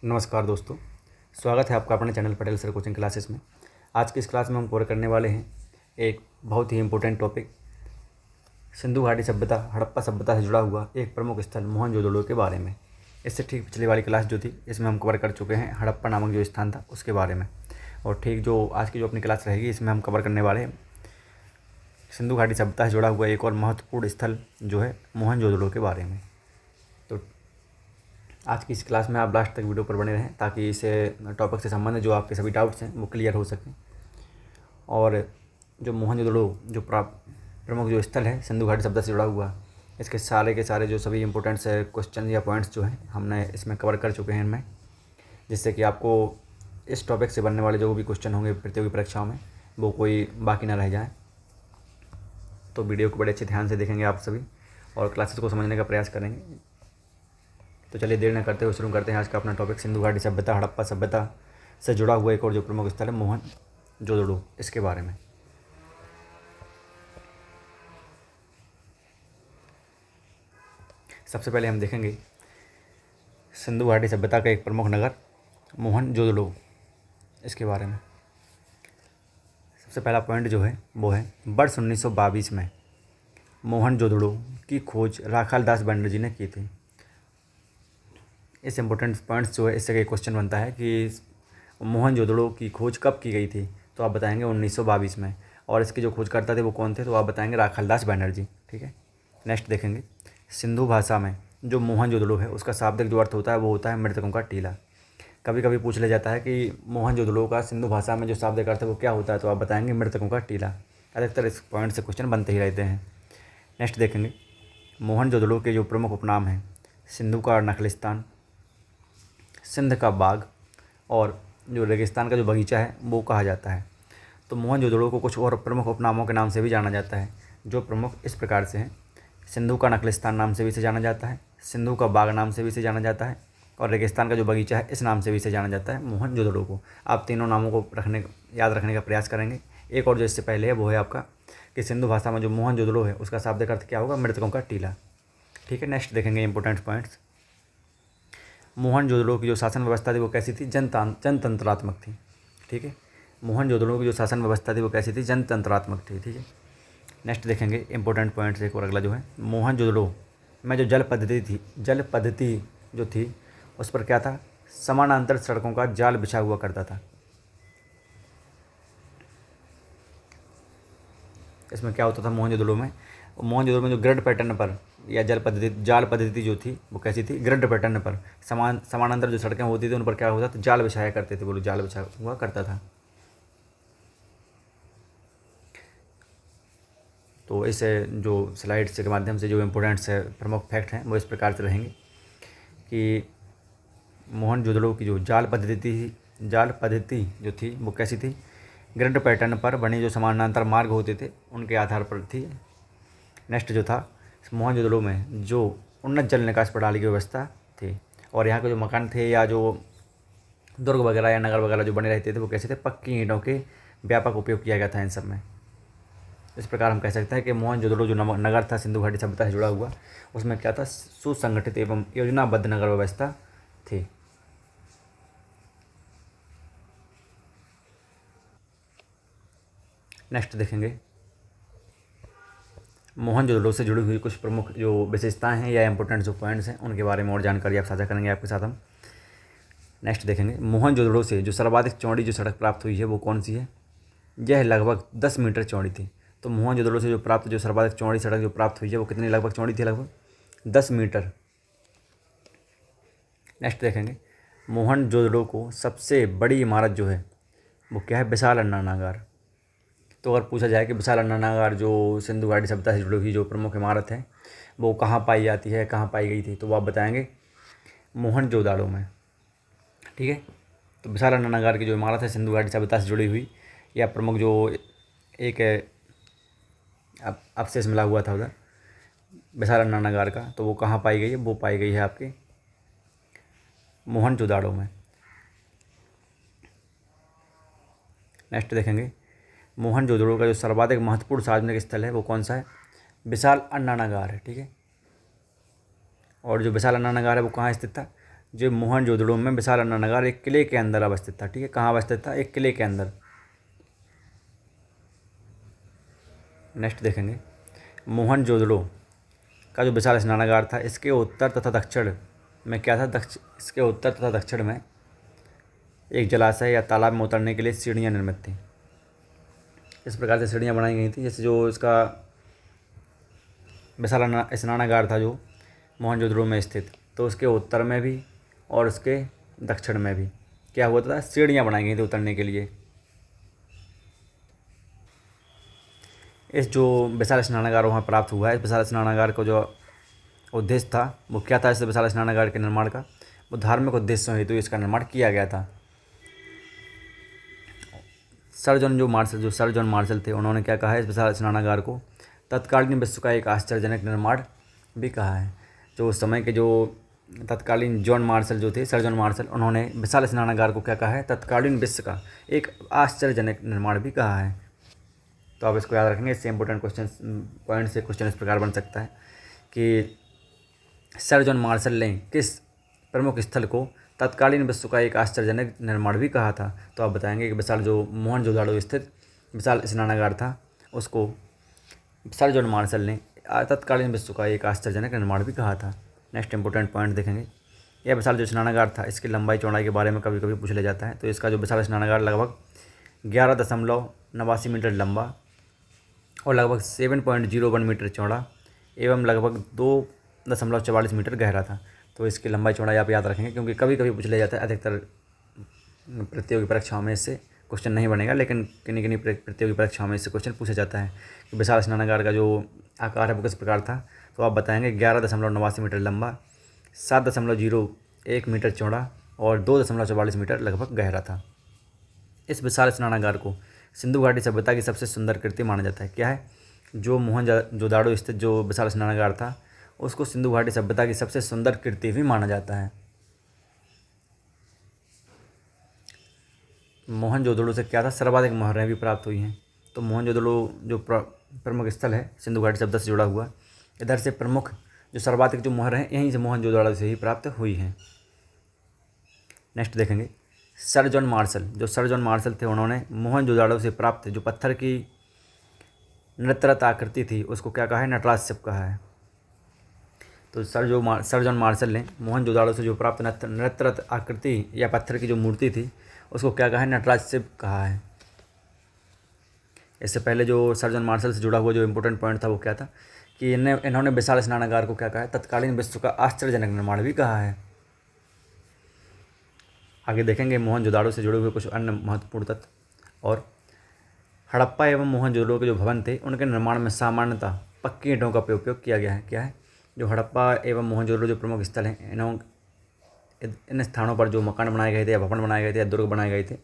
नमस्कार दोस्तों, स्वागत है आपका अपने channel Patel sir coaching classes में। आज की इस क्लास में हम कवर करने वाले हैं एक बहुत ही इम्पोर्टेंट टॉपिक, सिंधु घाटी सभ्यता, हड़प्पा सभ्यता से जुड़ा हुआ एक प्रमुख स्थल मोहनजोदड़ो के बारे में। इससे ठीक पिछली वाली क्लास जो थी इसमें हम कवर कर चुके हैं हड़प्पा नामक जो स्थान था उसके बारे में, और ठीक जो आज की जो अपनी क्लास रहेगी इसमें हम कवर करने वाले हैं सिंधु घाटी सभ्यता से जुड़ा हुआ एक और महत्वपूर्ण स्थल जो है मोहनजोदड़ो के बारे में। तो आज की इस क्लास में आप लास्ट तक वीडियो पर बने रहें ताकि इस टॉपिक से संबंधित जो आपके सभी डाउट्स हैं वो क्लियर हो सकें। और जो मोहनजोदड़ो जो प्रमुख जो स्थल है सिंधु घाटी सभ्यता से जुड़ा हुआ, इसके सारे के सारे जो सभी इंपॉर्टेंट्स क्वेश्चन या पॉइंट्स जो हैं हमने इसमें कवर कर चुके हैं इनमें, जिससे कि आपको इस टॉपिक से बनने वाले जो भी क्वेश्चन होंगे प्रतियोगी परीक्षाओं में वो कोई बाकी ना रह जाए। तो वीडियो को बड़े अच्छे ध्यान से देखेंगे आप सभी और क्लासेस को समझने का प्रयास करेंगे। तो चलिए देर न करते हुए शुरू करते हैं आज का अपना टॉपिक, सिंधु घाटी सभ्यता, हड़प्पा सभ्यता से जुड़ा हुआ एक और जो प्रमुख स्थल है मोहनजोदड़ो, इसके बारे में। सबसे पहले हम देखेंगे सिंधु घाटी सभ्यता का एक प्रमुख नगर मोहनजोदड़ो, इसके बारे में। सबसे पहला पॉइंट जो है वो है वर्ष 1922 में मोहनजोदड़ो की खोज राखालदास बनर्जी ने की थी। इस इम्पोर्टेंट पॉइंट्स जो है इससे एक क्वेश्चन बनता है कि मोहनजोदड़ो की खोज कब की गई थी, तो आप बताएंगे 1922 में, और इसके जो खोजकर्ता थे वो कौन थे, तो आप बताएंगे राखालदास बनर्जी। ठीक है, नेक्स्ट देखेंगे सिंधु भाषा में जो मोहनजोदड़ो है उसका शाब्दिक जो अर्थ होता है वो होता है मृतकों का टीला। कभी कभी पूछ लिया जाता है कि मोहनजोदड़ो का सिंधु भाषा में जो शाब्दिक अर्थ है वो क्या होता है, तो आप बताएंगे मृतकों का टीला। अधिकतर इस पॉइंट से क्वेश्चन बनते ही रहते हैं। नेक्स्ट देखेंगे मोहनजोदड़ो के जो प्रमुख उपनाम हैं सिंधु का नखलिस्तान, सिंध का बाग, और जो रेगिस्तान का जो बगीचा है वो कहा जाता है। तो मोहनजोदड़ो को कुछ और प्रमुख उपनामों के नाम से भी जाना जाता है, जो प्रमुख इस प्रकार से हैं। सिंधु का नखलिस्तान नाम से भी इसे जाना जाता है, सिंधु का बाग नाम से भी इसे जाना जाता है, और रेगिस्तान का जो बगीचा है इस नाम से भी इसे जाना जाता है मोहनजोदड़ो को। आप तीनों नामों को याद रखने का प्रयास करेंगे। एक और जो इससे पहले है वो है आपका कि सिंधु भाषा में जो मोहनजोदड़ो है उसका शाब्दिक अर्थ क्या होगा, मृतकों का टीला। ठीक है, नेक्स्ट देखेंगे इंपॉर्टेंट पॉइंट्स। मोहनजोदड़ो की जो शासन व्यवस्था थी वो कैसी थी, जनतंत्रात्मक थी। ठीक है, मोहनजोदड़ो की जो शासन व्यवस्था थी वो कैसी थी, जनतंत्रात्मक थी। ठीक है, नेक्स्ट देखेंगे इंपॉर्टेंट पॉइंट्स एक और अगला जो है मोहनजोदड़ो में जो जल पद्धति जो थी उस पर क्या था, समानांतर सड़कों का जाल बिछा हुआ करता था। इसमें क्या होता था मोहनजोदड़ो में जो ग्रिड पैटर्न पर या जाल पद्धति जो थी वो कैसी थी, ग्रिड पैटर्न पर समानांतर जो सड़कें होती थी उन पर क्या होता था, जाल बिछाया करते थे, वो लोग जाल बिछा हुआ करता था। तो इस जो स्लाइड्स के माध्यम से जो इम्पोर्टेंट्स है प्रमुख फैक्ट हैं वो इस प्रकार से रहेंगे कि मोहनजोदड़ो की जो जाल पद्धति जो थी वो कैसी थी, ग्रिड पैटर्न पर बने जो समानांतर मार्ग होते थे उनके आधार पर थी। नेक्स्ट जो था मोहनजोदड़ो में जो उन्नत जल निकास प्रणाली की व्यवस्था थी, और यहाँ के जो मकान थे या जो दुर्ग वगैरह या नगर वगैरह जो बने रहते थे वो कैसे थे, पक्की ईंटों के व्यापक उपयोग किया गया था इन सब में। इस प्रकार हम कह सकते हैं कि मोहनजोदड़ो जो नगर था सिंधु घाटी सभ्यता से जुड़ा हुआ, उसमें क्या था, सुसंगठित एवं योजनाबद्ध नगर व्यवस्था थी। नेक्स्ट देखेंगे मोहनजोदड़ो से जुड़ी हुई कुछ प्रमुख जो विशेषताएं हैं या इंपॉर्टेंट जो पॉइंट्स हैं उनके बारे में और जानकारी आप साझा करेंगे आपके साथ हम। नेक्स्ट देखेंगे मोहनजोदड़ो से जो सर्वाधिक चौड़ी जो सड़क प्राप्त हुई है वो कौन सी है, यह लगभग 10 मीटर चौड़ी थी। तो मोहनजोदड़ो से जो सर्वाधिक चौड़ी सड़क जो प्राप्त हुई है वो कितनी लगभग चौड़ी थी, लगभग 10 मीटर। नेक्स्ट देखेंगे मोहनजोदड़ो को सबसे बड़ी इमारत जो है वो क्या है, विशाल अन्नानागार। तो अगर पूछा जाए कि विशाल अन्नानागार जो सिंधु घाटी सभ्यता से जुड़ी हुई जो प्रमुख इमारत है वो कहाँ पाई जाती है, कहाँ पाई गई थी, तो वो आप बताएंगे मोहनजोदड़ो में। ठीक है, तो विशाल अन्नानागार की जो इमारत है सिंधु घाटी सभ्यता से जुड़ी हुई या प्रमुख जो एक अवशेष मिला हुआ था उधर विशाल अन्नानागार का, तो वो कहाँ पाई गई है, वो पाई गई है आपके मोहनजोदड़ो में। नेक्स्ट देखेंगे मोहनजोदड़ो का जो सर्वाधिक महत्वपूर्ण सार्वजनिक स्थल है वो कौन सा है, विशाल अन्नानागार है। ठीक है, और जो विशाल अन्नानागार है वो कहाँ स्थित था, जो मोहनजोदड़ो में विशाल अन्नानगर एक किले के अंदर अवस्थित था। ठीक है, कहाँ अवस्थित था? एक किले के अंदर। नेक्स्ट देखेंगे, मोहनजोदड़ो का जो विशाल स्नानागार था, इसके उत्तर तथा दक्षिण में क्या था? इसके उत्तर तथा दक्षिण में एक जलाशय या तालाब में उतरने के लिए सीढ़ियाँ निर्मित थीं। इस प्रकार से सीढ़ियाँ बनाई गई थी। जैसे जो इसका विशाल स्नानागार था जो मोहनजोदड़ो में स्थित, तो उसके उत्तर में भी और उसके दक्षिण में भी क्या हुआ था? सीढ़ियाँ बनाई गई थी उतरने के लिए। इस जो विशाल स्नानागार वहाँ प्राप्त हुआ है, इस विशाल स्नानागार को जो उद्देश्य था वो क्या था? इस विशाल स्नानागार के निर्माण का वो धार्मिक उद्देश्यों हेतु इसका निर्माण किया गया था। सर जॉन मार्शल थे, उन्होंने क्या कहा है? इस विशाल स्नानागार को तत्कालीन विश्व का एक आश्चर्यजनक निर्माण भी कहा है। जो उस समय के जो तत्कालीन सर जॉन मार्शल, उन्होंने विशाल स्नानागार को क्या कहा है? तत्कालीन विश्व का एक आश्चर्यजनक निर्माण भी कहा है। तो आप इसको याद रखेंगे। इससे इंपॉर्टेंट पॉइंट से क्वेश्चन इस प्रकार बन सकता है कि सर जॉन मार्शल ने किस प्रमुख स्थल को तत्कालीन विश्व का एक आश्चर्यजनक निर्माण भी कहा था? तो आप बताएंगे कि विशाल जो मोहनजोदड़ो स्थित विशाल स्नानागार था, उसको सर जॉन मार्शल ने तत्कालीन विश्व का एक आश्चर्यजनक निर्माण भी कहा था। नेक्स्ट इंपॉर्टेंट पॉइंट देखेंगे, यह विशाल जो स्नानागार था, इसकी लंबाई चौड़ाई के बारे में कभी कभी पूछ लिया जाता है। तो इसका जो विशाल स्नानागार लगभग 11.89 मीटर लंबा और लगभग 7.01 मीटर चौड़ा एवं लगभग 2.44 मीटर गहरा था। तो इसकी लंबाई चौड़ाई आप याद रखेंगे, क्योंकि कभी कभी पूछ लिया जाता है। अधिकतर प्रतियोगी परीक्षाओं में इससे क्वेश्चन नहीं बनेगा, लेकिन किन्हीं किन्हीं प्रतियोगी परीक्षाओं में इससे क्वेश्चन पूछा जाता है कि विशाल स्नानागार का जो आकार है वो किस प्रकार था। तो आप बताएंगे 11.89 मीटर लंबा, 7.01 मीटर चौड़ा और 2.44 मीटर लगभग गहरा था। इस विशाल स्नानागार को सिंधु घाटी सभ्यता की सबसे सुंदर कृति माना जाता है। क्या है? जो मोहनजोदड़ो स्थित जो विशाल स्नानागार था, उसको सिंधु घाटी सभ्यता की सबसे सुंदर कृति भी माना जाता है। मोहनजोदड़ो से क्या था? सर्वाधिक मोहरें भी प्राप्त हुई हैं। तो मोहनजोदड़ो जो प्रमुख स्थल है सिंधु घाटी सभ्यता से जुड़ा हुआ, इधर से प्रमुख जो सर्वाधिक जो मोहर हैं यहीं से मोहनजोदड़ो से ही प्राप्त हुई हैं। नेक्स्ट देखेंगे, सर जॉन मार्शल थे, उन्होंने मोहनजोदड़ो से प्राप्त जो पत्थर की नृत्यरत आकृति थी उसको क्या कहा है? नटराज शिल्प कहा है। तो सर जॉन मार्शल ने मोहनजोदड़ो से जो प्राप्त नृत्यरत आकृति या पत्थर की जो मूर्ति थी उसको क्या कहा है? नटराज शिल्प कहा है। इससे पहले जो सर जॉन मार्शल से जुड़ा हुआ जो इम्पोर्टेंट पॉइंट था वो क्या था कि इन्होंने विशाल स्नानागार को क्या कहा है? तत्कालीन विश्व का आश्चर्यजनक निर्माण भी कहा है। आगे देखेंगे मोहनजोदड़ो से जुड़े हुए कुछ अन्य महत्वपूर्ण तथ्य। और हड़प्पा एवं मोहनजोदड़ो के जो भवन थे उनके निर्माण में सामान्यतः पक्की ईंटों का उपयोग किया गया है। क्या है? जो हड़प्पा एवं मोहनजोदड़ो जो प्रमुख स्थल हैं, इन स्थानों पर जो मकान बनाए गए थे या भवन बनाए गए थे या दुर्ग बनाए गए थे,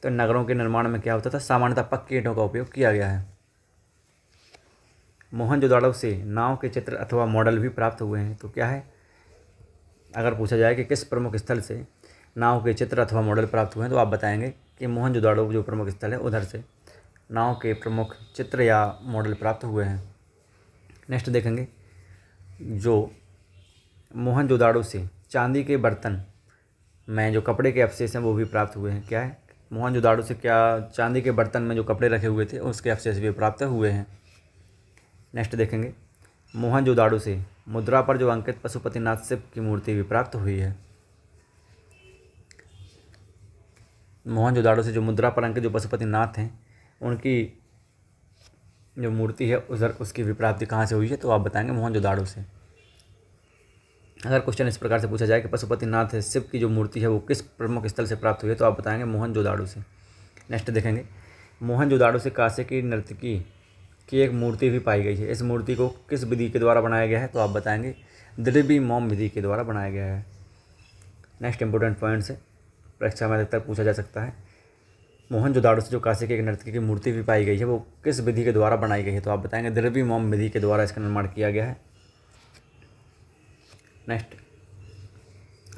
तो नगरों के निर्माण में क्या होता था? सामान्यतः पक्की ईंटों का उपयोग किया गया है। मोहनजोदड़ो से नाव के चित्र अथवा मॉडल भी प्राप्त हुए हैं। तो क्या है? अगर पूछा जाए कि किस प्रमुख स्थल से नाव के चित्र अथवा मॉडल प्राप्त हुए हैं, तो आप बताएंगे कि मोहनजोदड़ो जो प्रमुख स्थल है उधर से नाव के प्रमुख चित्र या मॉडल प्राप्त हुए हैं। नेक्स्ट देखेंगे, जो मोहनजोदड़ो से चांदी के बर्तन में जो कपड़े के अवशेष हैं वो भी प्राप्त हुए हैं। क्या है? मोहनजोदड़ो से क्या चांदी के बर्तन में जो कपड़े रखे हुए थे उसके अवशेष भी प्राप्त हुए हैं। नेक्स्ट देखेंगे, मोहनजोदड़ो से मुद्रा पर जो अंकित पशुपतिनाथ शिव की मूर्ति भी प्राप्त हुई है। मोहनजोदड़ो से जो मुद्रा पर अंकित जो पशुपतिनाथ हैं उनकी जो मूर्ति है उधर उसकी भी प्राप्ति कहाँ से हुई है? तो आप बताएंगे मोहनजोदड़ो से। अगर क्वेश्चन इस प्रकार से पूछा जाए कि पशुपतिनाथ शिव की जो मूर्ति है वो किस प्रमुख स्थल से प्राप्त हुई है? तो आप बताएंगे मोहनजोदड़ो से। नेक्स्ट देखेंगे, मोहनजोदड़ो से कांसे की नर्तकी की एक मूर्ति भी पाई गई है। इस मूर्ति को किस विधि के द्वारा बनाया गया है? तो आप बताएंगे द्रव्य मोम विधि के द्वारा बनाया गया है। नेक्स्ट इंपॉर्टेंट पॉइंट से परीक्षा में अधिकतर पूछा जा सकता है, मोहनजोदड़ो से जो कांसे की एक नर्तकी की मूर्ति भी पाई गई है वो किस विधि के द्वारा बनाई गई है? तो आप बताएंगे द्रव्य मोम विधि के द्वारा इसका निर्माण किया गया है। नेक्स्ट,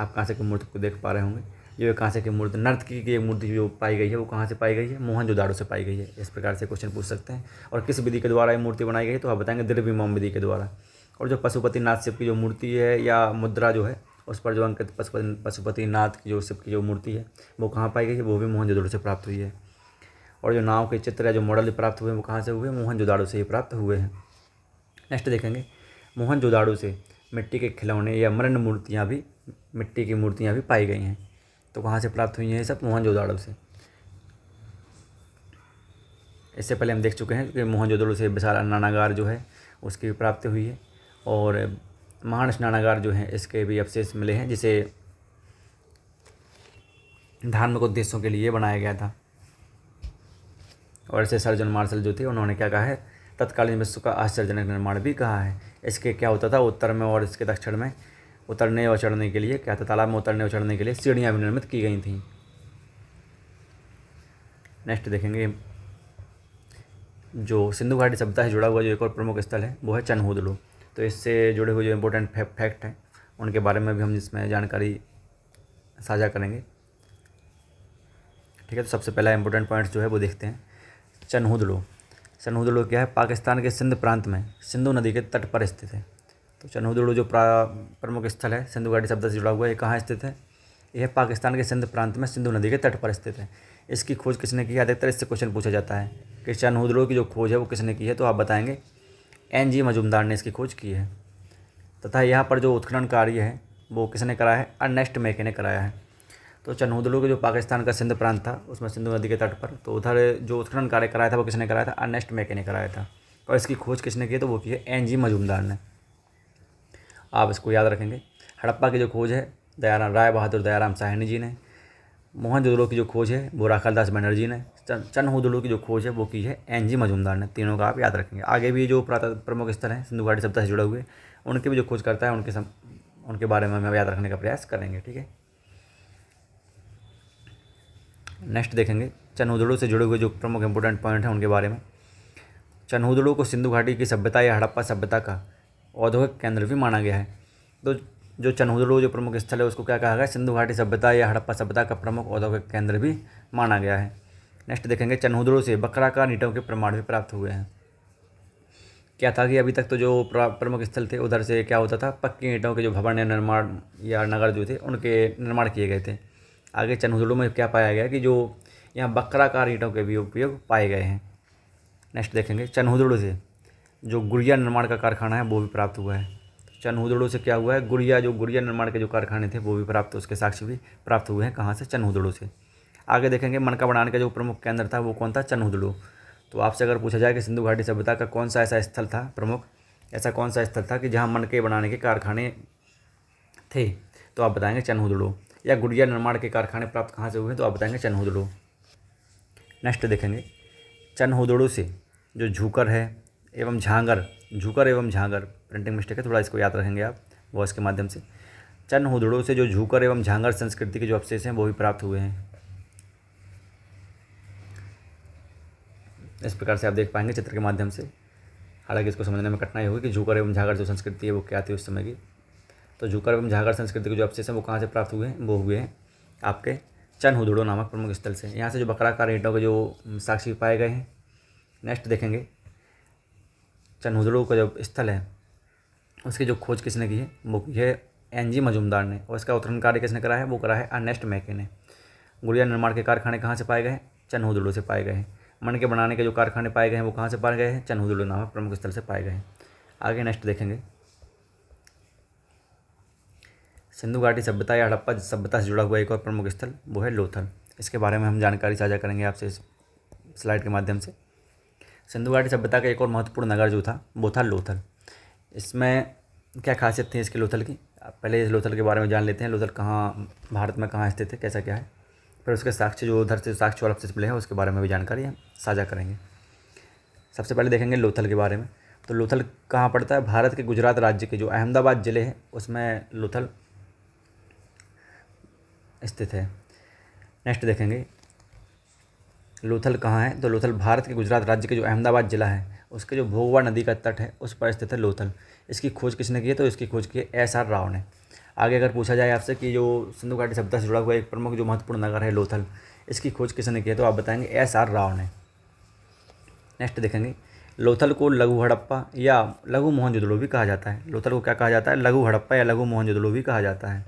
आप कांसे की मूर्ति को देख पा रहे होंगे, ये कांसे की मूर्ति नर्तकी की एक मूर्ति जो पाई गई है वो कहाँ से पाई गई है? मोहनजोदड़ो से पाई गई है। इस प्रकार से क्वेश्चन पूछ सकते हैं। और किस विधि के द्वारा ये मूर्ति बनाई गई है? तो आप बताएंगे द्रव्य मोम विधि के द्वारा। और जो पशुपतिनाथ शिव की जो मूर्ति है या मुद्रा जो है उस पर जो अंकित पशुपतिनाथ की जो शिव की जो मूर्ति है वो कहाँ पाई गई है, वो भी मोहनजोदड़ो से प्राप्त हुई है। और जो नाव के चित्र है, जो मॉडल प्राप्त हुए हैं, वो कहाँ से हुए, मोहनजोदड़ो से ही प्राप्त हुए हैं। नेक्स्ट देखेंगे, मोहनजोदड़ो से मिट्टी के खिलौने या मृण मूर्तियाँ भी, मिट्टी की मूर्तियाँ भी पाई गई हैं। तो कहाँ से प्राप्त हुई हैं ये सब, मोहनजोदड़ो से। इससे पहले हम देख चुके हैं कि मोहनजोदड़ो से विशाल स्नानागार जो है उसकी प्राप्ति हुई है, और महान स्नानागार जो है इसके भी अवशेष मिले हैं, जिसे धार्मिक उद्देश्यों के लिए बनाया गया था। और ऐसे सर्जन मार्शल जो थे उन्होंने क्या कहा है, तत्कालीन विश्व का आश्चर्यजनक निर्माण भी कहा है। इसके क्या होता था, उत्तर में और इसके दक्षिण में उतरने और चढ़ने के लिए क्या था, तालाब में उतरने और चढ़ने के लिए सीढ़ियाँ भी निर्मित की गई थीं। नेक्स्ट देखेंगे, जो सिंधु घाटी सभ्यता से जुड़ा हुआ जो एक और प्रमुख स्थल है वो है चनहूदड़ो। तो इससे जुड़े हुए जो इम्पोर्टेंट फैक्ट हैं उनके बारे में भी हम इसमें जानकारी साझा करेंगे। ठीक है, तो सबसे पहला इंपॉर्टेंट पॉइंट्स जो है वो देखते हैं। चनहूदड़ो, चनहूदड़ो क्या है, पाकिस्तान के सिंध प्रांत में सिंधु नदी के तट पर स्थित है। तो चनहूदड़ो जो प्रमुख स्थल है सिंधु घाटी सभ्यता से जुड़ा हुआ है, ये कहाँ स्थित है, यह पाकिस्तान के सिंध प्रांत में सिंधु नदी के तट पर स्थित है। इसकी खोज किसने की है, अधिकतर इससे क्वेश्चन पूछा जाता है कि चनहूदड़ो की जो खोज है वो किसने की है, तो आप बताएंगे NG मजुमदार ने इसकी खोज की है। तथा यहाँ पर जो उत्खनन कार्य है वो किसने कराया है, अर्नेस्ट मैके ने कराया है। तो चनहूदड़ो के जो पाकिस्तान का सिंध प्रांत था उसमें सिंधु नदी के तट पर, तो उधर जो उत्खनन कार्य कराया था वो किसने कराया था, अर्नेस्ट मैके ने कराया था। और इसकी खोज किसने की है, तो वो की है NG मजुमदार ने। आप इसको याद रखेंगे। हड़प्पा की जो खोज है दयाराम राय बहादुर दयाराम साहनी जी ने। मोहनजोदड़ो की जो खोज है वो राखालदास बनर्जी ने। चनहूदड़ो की जो खोज है वो की है NG मजुमदार ने। तीनों का आप याद रखेंगे। आगे भी जो प्रमुख स्थल हैं सिंधु घाटी सभ्यता से जुड़े हुए उनके भी जो खोज करता है उनके बारे में हम याद रखने का प्रयास करेंगे। ठीक है, नेक्स्ट देखेंगे चनहूदड़ो से जुड़े हुए जो प्रमुख इंपोर्टेंट पॉइंट हैं उनके बारे में। चनहूदड़ो को सिंधु घाटी की सभ्यता या हड़प्पा सभ्यता का औद्योगिक केंद्र भी माना गया है। तो जो चनहूदड़ो जो प्रमुख स्थल है उसको क्या कहा गया, सिंधु घाटी सभ्यता या हड़प्पा सभ्यता का प्रमुख औद्योगिक केंद्र भी माना गया है। नेक्स्ट देखेंगे, चनहूदड़ो से बकराकार ईंटों के प्रमाण भी प्राप्त हुए हैं। क्या था कि अभी तक तो जो प्रमुख स्थल थे उधर से क्या होता था, पक्की ईंटों के जो भवन या निर्माण या नगर जो थे उनके निर्माण किए गए थे। आगे चनहूदड़ो में क्या पाया गया कि जो यहाँ बकराकार ईंटों के भी उपयोग पाए गए हैं। नेक्स्ट देखेंगे, चनहूदड़ो से जो गुड़िया निर्माण का कारखाना है वो भी प्राप्त हुआ है। चनहूदड़ो से क्या हुआ है, गुड़िया निर्माण के जो कारखाने थे वो भी प्राप्त, उसके साक्ष्य भी प्राप्त हुए हैं। कहाँ से, चनहूदड़ो से। आगे देखेंगे, मनका बनाने का जो प्रमुख केंद्र था वो कौन था, चनहूदड़ो। तो आपसे अगर पूछा जाए कि सिंधु घाटी सभ्यता का कौन सा ऐसा स्थल था प्रमुख, ऐसा कौन सा स्थल था कि जहाँ मनके बनाने के कारखाने थे, तो आप बताएंगे चनहूदड़ो। या गुड़िया निर्माण के कारखाने प्राप्त कहाँ से हुए, तो आप बताएंगे चनहूदड़ो। नेक्स्ट देखेंगे, चनहूदड़ो से जो झूकर एवं झांगर, प्रिंटिंग मिस्टेक है थोड़ा, इसको याद रखेंगे आप वॉइस के माध्यम से। चनहूदड़ो से जो झूकर एवं झांगर संस्कृति के जो अवशेष हैं वो भी प्राप्त हुए हैं। इस प्रकार से आप देख पाएंगे चित्र के माध्यम से। हालांकि इसको समझने में कठिनाई होगी कि झूकर एवं झांगर जो संस्कृति है वो क्या थी उस समय की। तो झूकर एवं झांगर संस्कृति के जो अवशेष हैं वो कहाँ से प्राप्त हुए हैं, वो हुए हैं आपके चनहूदड़ो नामक प्रमुख स्थल से। यहाँ से जो बकराकार ईंटों के जो साक्ष्य पाए गए हैं। नेक्स्ट देखेंगे, चनहूदड़ो का जो स्थल है उसकी जो खोज किसने की है, वो की है NG मजुमदार ने। और इसका उत्खनन कार्य किसने करा है, वो करा है अर्नेस्ट मैके ने। गुड़िया निर्माण के कारखाने कहाँ से पाए गए हैं, चनहूदड़ो से पाए गए हैं। मन के बनाने के जो कारखाने पाए गए हैं वो कहाँ से पाए गए हैं, चनहूदड़ो नामक प्रमुख स्थल से पाए गए हैं। आगे नेक्स्ट देखेंगे, सिंधु घाटी सभ्यता या हड़प्पा सभ्यता से जुड़ा हुआ एक और प्रमुख स्थल वो है लोथल। इसके बारे में हम जानकारी साझा करेंगे आपसे इस स्लाइड के माध्यम से। सिंधु घाटी सभ्यता का एक और महत्वपूर्ण नगर जो था वो था लोथल। इसमें क्या खासियत थी इसकी लोथल की, पहले इस लोथल के बारे में जान लेते हैं। लोथल कहाँ भारत में कहाँ स्थित है, कैसा क्या है, फिर उसके साक्ष्य जो उधर से साक्ष्य और अवशेष मिले हैं उसके बारे में भी जानकारी हम साझा करेंगे। सबसे पहले देखेंगे लोथल के बारे में। तो लोथल कहाँ पड़ता है, भारत के गुजरात राज्य के जो अहमदाबाद ज़िले है उसमें लोथल स्थित है। नेक्स्ट देखेंगे, लोथल कहाँ है, तो लोथल भारत के गुजरात राज्य के जो अहमदाबाद ज़िला है उसके जो भोगवा नदी का तट है उस पर स्थित है लोथल। इसकी खोज किसने की है, तो इसकी खोज की है SR राव ने। आगे अगर पूछा जाए आपसे कि जो सिंधु घाटी सभ्यता से जुड़ा हुआ एक प्रमुख जो महत्वपूर्ण नगर है लोथल, इसकी खोज किसने की है, तो आप बताएंगे SR राव ने। नेक्स्ट देखेंगे, लोथल को लघु हड़प्पा या लघु मोहनजोदड़ो भी कहा जाता है। लोथल को क्या कहा जाता है, लघु हड़प्पा या लघु मोहनजोदड़ो भी कहा जाता है।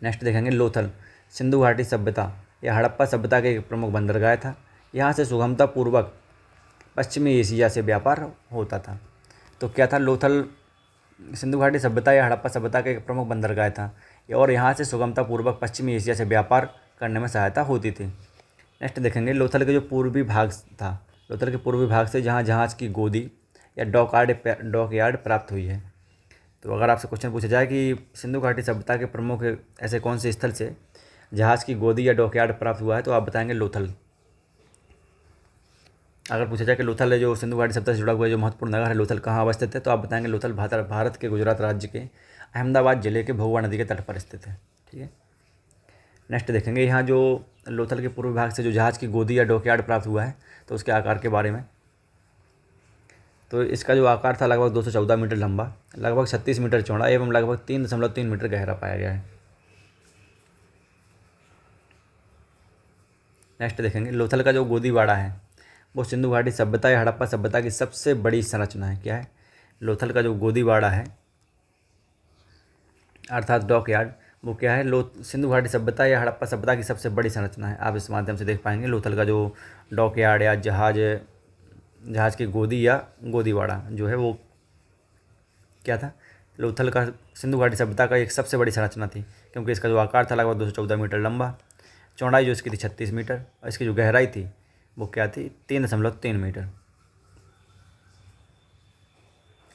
नेक्स्ट देखेंगे लोथल, सिंधु घाटी सभ्यता या हड़प्पा सभ्यता के एक प्रमुख बंदरगाह था। यहाँ से सुगमतापूर्वक पश्चिमी एशिया से व्यापार होता था। तो क्या था, लोथल सिंधु घाटी सभ्यता या हड़प्पा सभ्यता का एक प्रमुख बंदरगाह था और यहाँ से सुगमतापूर्वक पश्चिमी एशिया से व्यापार करने में सहायता होती थी। नेक्स्ट देखेंगे लोथल के जो पूर्वी भाग था, लोथल के पूर्वी भाग से जहाँ जहाज़ की गोदी या डॉकयार्ड प्राप्त हुई है। तो अगर आपसे क्वेश्चन पूछा जाए कि सिंधु घाटी सभ्यता के प्रमुख ऐसे कौन से स्थल से जहाज़ की गोदी या डॉकयार्ड प्राप्त हुआ है, तो आप बताएंगे लोथल। अगर पूछा जाए कि लोथल है जो सिंधु घाटी सभ्यता से जुड़ा हुआ जो महत्वपूर्ण नगर है, लोथल कहाँ अवस्थित है, तो आप बताएंगे लोथल भारत के गुजरात राज्य के अहमदाबाद जिले के भगवा नदी के तट पर स्थित है। ठीक है। नेक्स्ट देखेंगे यहाँ जो लोथल के पूर्व भाग से जो जहाज़ की गोदी या डॉकयार्ड प्राप्त हुआ है, तो उसके आकार के बारे में। तो इसका जो आकार था लगभग 214 मीटर लंबा, लगभग 36 मीटर चौड़ा एवं लगभग 3.3 मीटर गहरा पाया गया है। नेक्स्ट देखेंगे लोथल का जो गोदीवाड़ा है वो सिंधु घाटी सभ्यता या हड़प्पा सभ्यता की सबसे बड़ी संरचना है। क्या है, लोथल का जो गोदीवाड़ा है अर्थात डॉकयार्ड, वो क्या है, सिंधु घाटी सभ्यता या हड़प्पा सभ्यता की सबसे बड़ी संरचना है। आप इस माध्यम से देख पाएंगे लोथल का जो डॉकयार्ड या जहाज़ की गोदी या गोदीवाड़ा जो है वो क्या था, लोथल का सिंधु घाटी सभ्यता का एक सबसे बड़ी संरचना थी, क्योंकि इसका जो आकार था लगभग 214 मीटर लंबा, चौड़ाई जो इसकी थी 36 मीटर और इसकी जो गहराई थी वो क्या थी, 3.3 मीटर।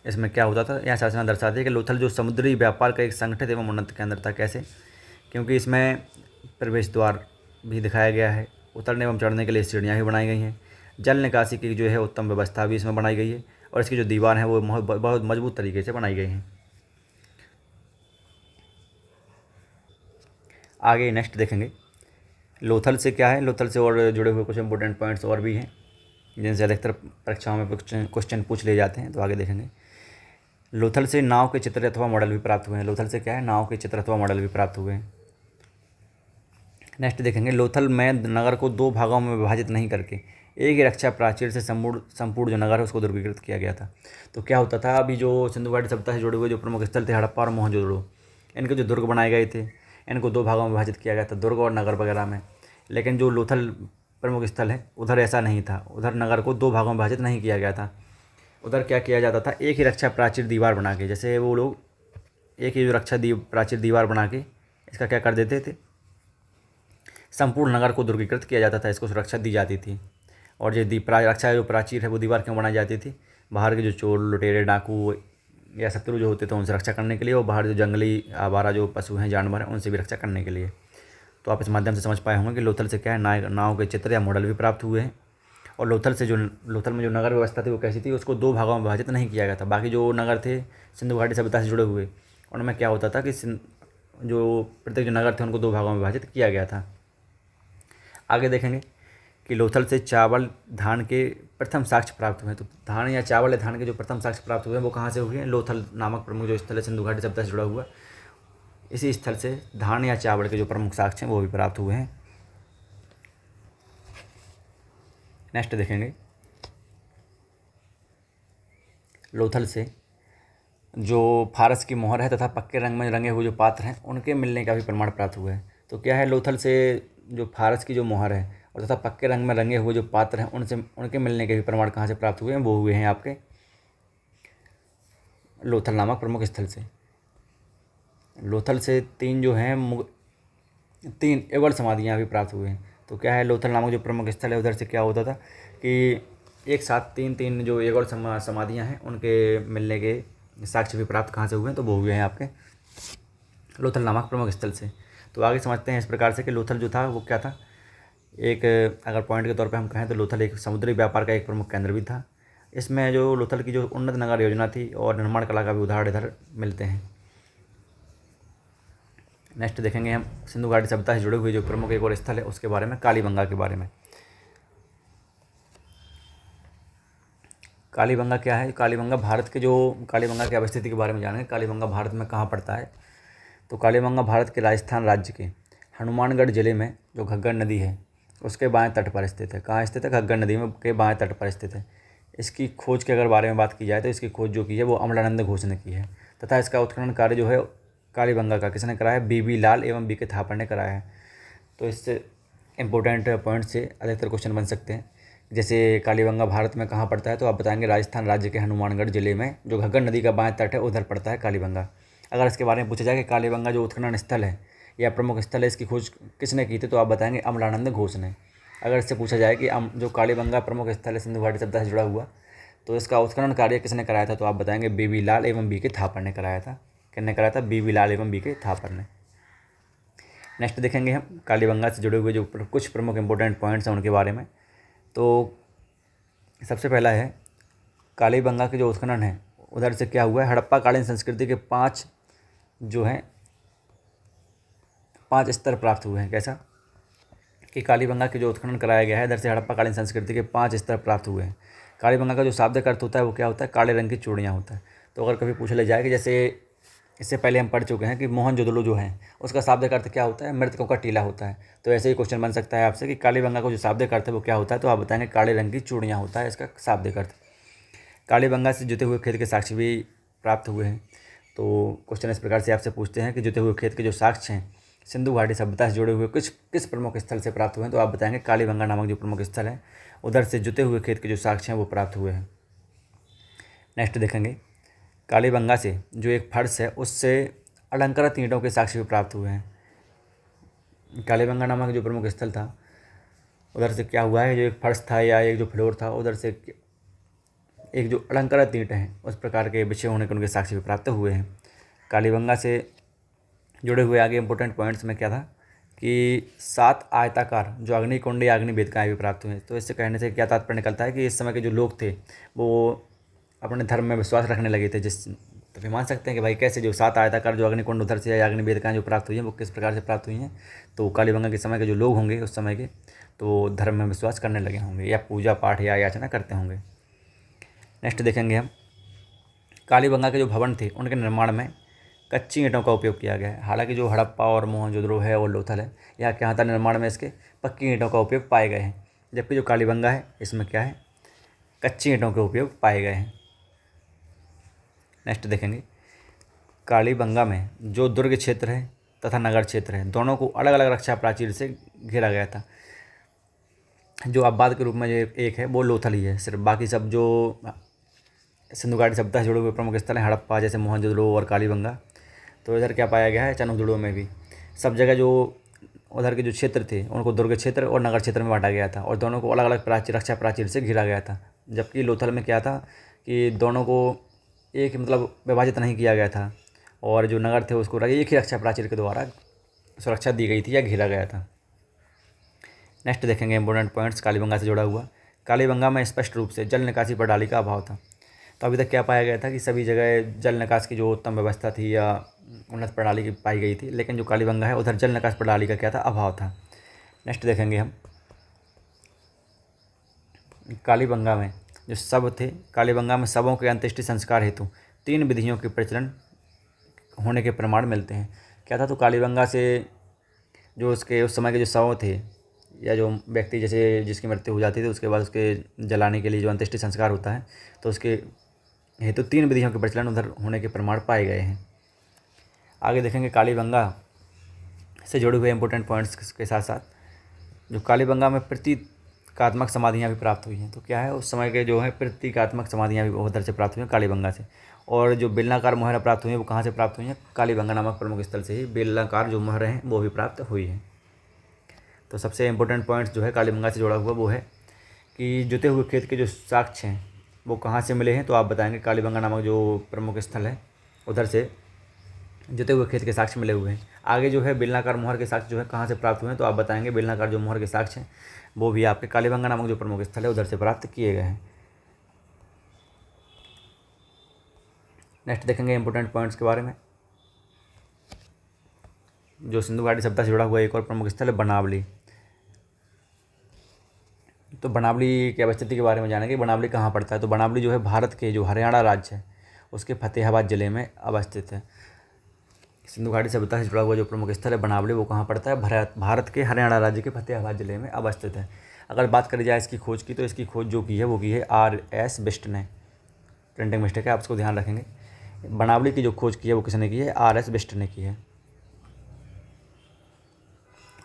इसमें क्या होता था, यह संरचना दर्शाती है कि लोथल जो समुद्री व्यापार का एक संगठित एवं उन्नत केंद्र था। कैसे, क्योंकि इसमें प्रवेश द्वार भी दिखाया गया है, उतरने एवं चढ़ने के लिए सीढ़ियाँ भी बनाई गई हैं, जल निकासी की जो है उत्तम व्यवस्था भी इसमें बनाई गई है और इसकी जो दीवार है वो बहुत मजबूत तरीके से बनाई गई हैं। आगे नेक्स्ट देखेंगे लोथल से क्या है, लोथल से और जुड़े हुए कुछ इंपॉर्टेंट पॉइंट्स और भी हैं जिनसे अधिकतर परीक्षाओं में क्वेश्चन पूछ लिए जाते हैं। तो आगे देखेंगे लोथल से नाव के चित्र अथवा मॉडल भी प्राप्त हुए हैं। लोथल से क्या है, नाव के चित्र अथवा मॉडल भी प्राप्त हुए हैं। नेक्स्ट देखेंगे लोथल में नगर को दो भागों में विभाजित नहीं करके एक ही रक्षा प्राचीर से संपूर्ण जो नगर है उसको दुर्गीकृत किया गया था। तो क्या होता था, अभी जो सिंधु घाटी सभ्यता से जुड़े हुए जो प्रमुख स्थल थे हड़प्पा और मोहनजोदड़ो, इनके जो दुर्ग बनाए गए थे इनको दो भागों में विभाजित किया गया था, दुर्ग और नगर वगैरह में। लेकिन जो लोथल प्रमुख स्थल है उधर ऐसा नहीं था, उधर नगर को दो भागों में विभाजित नहीं किया गया था। उधर क्या किया जाता था, एक ही रक्षा प्राचीर दीवार बना के, जैसे वो लोग एक ही जो प्राचीर दीवार बना के इसका क्या कर देते थे, संपूर्ण नगर को दुर्गीकृत किया जाता था, इसको सुरक्षा दी जाती थी। और जो रक्षा जो प्राचीर है वो दीवार क्यों बनाई जाती थी, बाहर के जो चोर लुटेरे डाकू या शत्रु जो होते थे उनसे रक्षा करने के लिए, और बाहर जो जंगली आवारा जो पशु हैं जानवर हैं उनसे भी रक्षा करने के लिए। तो आप इस माध्यम से समझ पाए होंगे कि लोथल से क्या है, नाव के चित्र या मॉडल भी प्राप्त हुए हैं। और लोथल में जो नगर व्यवस्था थी वो कैसी थी, उसको दो भागों में विभाजित नहीं किया गया था। बाकी जो नगर थे सिंधु घाटी सभ्यता से जुड़े हुए उनमें क्या होता था कि जो प्रत्येक जो नगर थे उनको दो भागों में विभाजित किया गया था। आगे देखेंगे कि लोथल से चावल धान के प्रथम साक्ष्य प्राप्त हुए हैं। तो धान या चावल या धान के जो प्रथम साक्ष्य प्राप्त हुए हैं वो कहाँ से हुए हैं, लोथल नामक प्रमुख जो स्थल है सिंधु घाटी सभ्यता से जुड़ा हुआ, इसी स्थल से धान या चावल के जो प्रमुख साक्ष्य हैं वो भी प्राप्त हुए हैं। नेक्स्ट देखेंगे लोथल से जो फारस की मोहर है तथा पक्के रंग में रंगे हुए जो पात्र हैं उनके मिलने का भी प्रमाण प्राप्त हुआ है। तो क्या है, लोथल से जो फारस की जो मोहर है और तथा पक्के रंग में रंगे हुए जो पात्र हैं उनके मिलने के भी प्रमाण कहाँ से प्राप्त हुए हैं, वो हुए हैं आपके लोथल नामक प्रमुख स्थल से। लोथल से तीन युगल समाधियाँ भी प्राप्त हुए हैं। तो क्या है, लोथल नामक जो प्रमुख स्थल है उधर से क्या होता था कि एक साथ तीन जो युगल समाधियाँ हैं उनके मिलने के साक्ष्य भी प्राप्त कहाँ से हुए हैं, तो वो हुए हैं आपके लोथल नामक प्रमुख स्थल से। तो आगे समझते हैं इस प्रकार से कि लोथल जो था वो क्या था, एक अगर पॉइंट के तौर पे हम कहें तो लोथल एक समुद्री व्यापार का एक प्रमुख केंद्र भी था। इसमें जो लोथल की जो उन्नत नगर योजना थी और निर्माण कला का भी उदाहरण इधर मिलते हैं। नेक्स्ट देखेंगे हम सिंधु घाटी सभ्यता से जुड़े हुए जो प्रमुख एक और स्थल है उसके बारे में, कालीबंगा के बारे में। कालीबंगा क्या है, कालीबंगा की अवस्थिति के बारे में जानेंगे। कालीबंगा भारत में कहाँ पड़ता है, तो कालीबंगा भारत के राजस्थान राज्य के हनुमानगढ़ जिले में जो घग्गर नदी है उसके बाएं तट पर स्थित है। कहाँ स्थित है, घग्गर नदी में के बाएं तट पर स्थित है। इसकी खोज के अगर बारे में बात की जाए तो इसकी खोज जो की है वो अमलानंद घोष ने की है तथा इसका उत्खनन कार्य जो है कालीबंगा का किसने कराया? बीबी लाल एवं बीके थापर ने कराया है। तो इससे इम्पोर्टेंट पॉइंट से अधिकतर क्वेश्चन बन सकते हैं। जैसे कालीबंगा भारत में कहाँ पड़ता है, तो आप बताएंगे राजस्थान राज्य के हनुमानगढ़ जिले में, जो घग्गर नदी का बाएं तट है उधर पड़ता है कालीबंगा। अगर इसके बारे में पूछा जाए कि कालीबंगा जो उत्खनन स्थल है या प्रमुख स्थल है, इसकी खोज किसने की थी, तो आप बताएंगे अमलानंद घोष ने। अगर इससे पूछा जाए कि जो कालीबंगा प्रमुख स्थल है सिंधु घाटी सभ्यता से जुड़ा हुआ, तो इसका उत्खनन कार्य किसने कराया था, तो आप बताएंगे बीबी लाल एवं बीके थापर ने कराया था। किसने कराया था? बीबी लाल एवं बीके थापर ने। नेक्स्ट देखेंगे हम कालीबंगा से जुड़े हुए जो कुछ प्रमुख इंपॉर्टेंट पॉइंट्स हैं उनके बारे में। तो सबसे पहला है कालीबंगा के जो उत्खनन है उधर से क्या हुआ है, हड़प्पा कालीन संस्कृति के 5 स्तर प्राप्त हुए हैं। कैसा कि कालीबंगा के जो उत्खनन कराया गया है इधर से हड़प्पा कालीन संस्कृति के 5 स्तर प्राप्त हुए हैं। कालीबंगा का जो शाब्दिक अर्थ होता है वो क्या होता है? काले रंग की चूड़ियाँ होता है। तो अगर कभी पूछ ले जाए कि जैसे इससे पहले हम पढ़ चुके हैं कि मोहनजोदड़ो जो है उसका शाब्दिक अर्थ क्या होता है? मृतकों का टीला होता है। तो ऐसे ही क्वेश्चन बन सकता है आपसे कि कालीबंगा का जो शाब्दिक अर्थ है वो क्या होता है, तो आप बताएंगे काले रंग की चूड़ियाँ होता है इसका शाब्दिक अर्थ। कालीबंगा से जुते हुए खेत के साक्ष्य भी प्राप्त हुए हैं। तो क्वेश्चन इस प्रकार से आपसे पूछते हैं कि जुते हुए खेत के जो साक्ष्य हैं सिंधु घाटी सभ्यता से जुड़े हुए किस प्रमुख स्थल से प्राप्त हुए हैं, तो आप बताएंगे कालीबंगा नामक जो प्रमुख स्थल है उधर से जुते हुए खेत के जो साक्ष्य हैं वो प्राप्त हुए हैं। नेक्स्ट देखेंगे कालीबंगा से जो एक फर्श है उससे अलंकृत ईंटों के साक्ष्य भी प्राप्त हुए हैं। कालीबंगा नामक जो प्रमुख स्थल था उधर से क्या हुआ है, जो एक फर्श था या एक जो फ्लोर था उधर से एक जो अलंकृत ईंट हैं उस प्रकार के विषय होने के उनके साक्ष्य भी प्राप्त हुए हैं। कालीबंगा से जुड़े हुए आगे इंपॉर्टेंट पॉइंट्स में क्या था कि 7 आयताकार जो अग्निकुंड या अग्नि वेदिकाएँ भी प्राप्त हुए हैं। तो इससे कहने से क्या तात्पर्य निकलता है कि इस समय के जो लोग थे वो अपने धर्म में विश्वास रखने लगे थे। तो फिर मान सकते हैं कि भाई कैसे जो 7 आयताकार जो अग्निकुंड उधर से या अग्नि वेदिकाएँ जो प्राप्त हुई हैं वो किस प्रकार से प्राप्त हुई हैं, तो कालीबंगा के समय के जो लोग होंगे उस समय के तो धर्म में विश्वास करने लगे होंगे या पूजा पाठ या याचना करते होंगे। नेक्स्ट देखेंगे हम कालीबंगा के जो भवन थे उनके निर्माण में कच्ची ईंटों का उपयोग किया गया है। हालांकि जो हड़प्पा और मोहनजोदड़ो है और लोथल है यहाँ क्या था, निर्माण में इसके पक्की ईंटों का उपयोग पाए गए हैं, जबकि जो कालीबंगा है इसमें क्या है, कच्ची ईंटों के उपयोग पाए गए हैं। नेक्स्ट देखेंगे कालीबंगा में जो दुर्ग क्षेत्र है तथा नगर क्षेत्र है दोनों को अलग अलग रक्षा प्राचीर से घेरा गया था। जो आबाद के रूप में जो एक है वो लोथल ही है सिर्फ, बाकी सब जो सिंधु घाटी सभ्यता से जुड़े हुए प्रमुख स्थल हैं हड़प्पा जैसे मोहनजोदड़ो और कालीबंगा, तो इधर क्या पाया गया है, चनोदड़ो में भी सब जगह जो उधर के जो क्षेत्र थे उनको दुर्ग क्षेत्र और नगर क्षेत्र में बांटा गया था और दोनों को अलग अलग प्राचीर रक्षा प्राचीर से घिरा गया था। जबकि लोथल में क्या था कि दोनों को एक मतलब विभाजित नहीं किया गया था और जो नगर थे उसको एक ही रक्षा प्राचीर के द्वारा सुरक्षा दी गई थी या घेरा गया था। नेक्स्ट देखेंगे इंपॉर्टेंट पॉइंट्स कालीबंगा से जुड़ा हुआ। कालीबंगा में स्पष्ट रूप से जल निकासी प्रणाली का अभाव था। तो अभी तक क्या पाया गया था कि सभी जगह जल निकास की जो उत्तम व्यवस्था थी या उन्नत प्रणाली की पाई गई थी, लेकिन जो कालीबंगा है उधर जल निकास प्रणाली का क्या था, अभाव था। नेक्स्ट देखेंगे हम कालीबंगा में जो शव थे, कालीबंगा में शवों के अंत्येष्टि संस्कार हेतु 3 विधियों के प्रचलन होने के प्रमाण मिलते हैं। क्या था, तो कालीबंगा से जो उसके उस समय के जो शव थे या जो व्यक्ति जैसे जिसकी मृत्यु हो जाती थी उसके बाद उसके जलाने के लिए जो अंत्येष्टि संस्कार होता है तो उसके हेतु 3 विधियों के प्रचलन उधर होने के प्रमाण पाए गए हैं। आगे देखेंगे कालीबंगा से जुड़े हुए इंपॉर्टेंट पॉइंट्स के साथ साथ जो कालीबंगा में प्रतीकात्मक समाधियाँ भी प्राप्त हुई हैं। तो क्या है, उस समय के जो है प्रतीकात्मक समाधियाँ भी उधर से प्राप्त हुई हैं कालीबंगा से। और जो बेलनाकार मोहरें प्राप्त हुई हैं वो कहाँ से प्राप्त हुई हैं, कालीबंगा नामक प्रमुख स्थल से ही बेलनाकार जो मोहरें हैं वो भी प्राप्त हुई हैं। तो सबसे इम्पोर्टेंट पॉइंट्स जो है कालीबंगा से जुड़ा हुआ वो है कि जुते हुए खेत के जो साक्ष्य हैं वो कहाँ से मिले हैं, तो आप बताएंगे कालीबंगा नामक जो प्रमुख स्थल है उधर से जुते हुए खेत के साक्ष्य मिले हुए हैं। आगे जो है बेलनाकार मोहर के साक्ष्य जो है कहाँ से प्राप्त हुए हैं, तो आप बताएंगे बेलनाकार जो मोहर के साक्ष्य हैं वो भी आपके कालीबंगा नामक जो प्रमुख स्थल है उधर से प्राप्त किए गए हैं। नेक्स्ट देखेंगे इंपॉर्टेंट पॉइंट्स के बारे में। जो सिंधु घाटी सभ्यता से जुड़ा हुआ एक और प्रमुख स्थल है बनावली। तो बनावली की अवस्थिति के बारे में जानेंगे, बनावली कहाँ पड़ता है। तो बनावली जो है भारत के जो हरियाणा राज्य है उसके फतेहाबाद ज़िले में अवस्थित है। सिंधु घाटी सभ्यता से जुड़ा हुआ जो प्रमुख स्थल है बनावली वो कहाँ पड़ता है, भारत के हरियाणा राज्य के फतेहाबाद ज़िले में अवस्थित है। अगर बात करी जाए इसकी खोज की, तो इसकी खोज जो की है वो की है R.S. बिष्ट ने। प्रिंटिंग मिस्टेक है, आप इसको ध्यान रखेंगे। बनावली की जो खोज की है वो किसने की है? आर.एस. बिष्ट ने की है।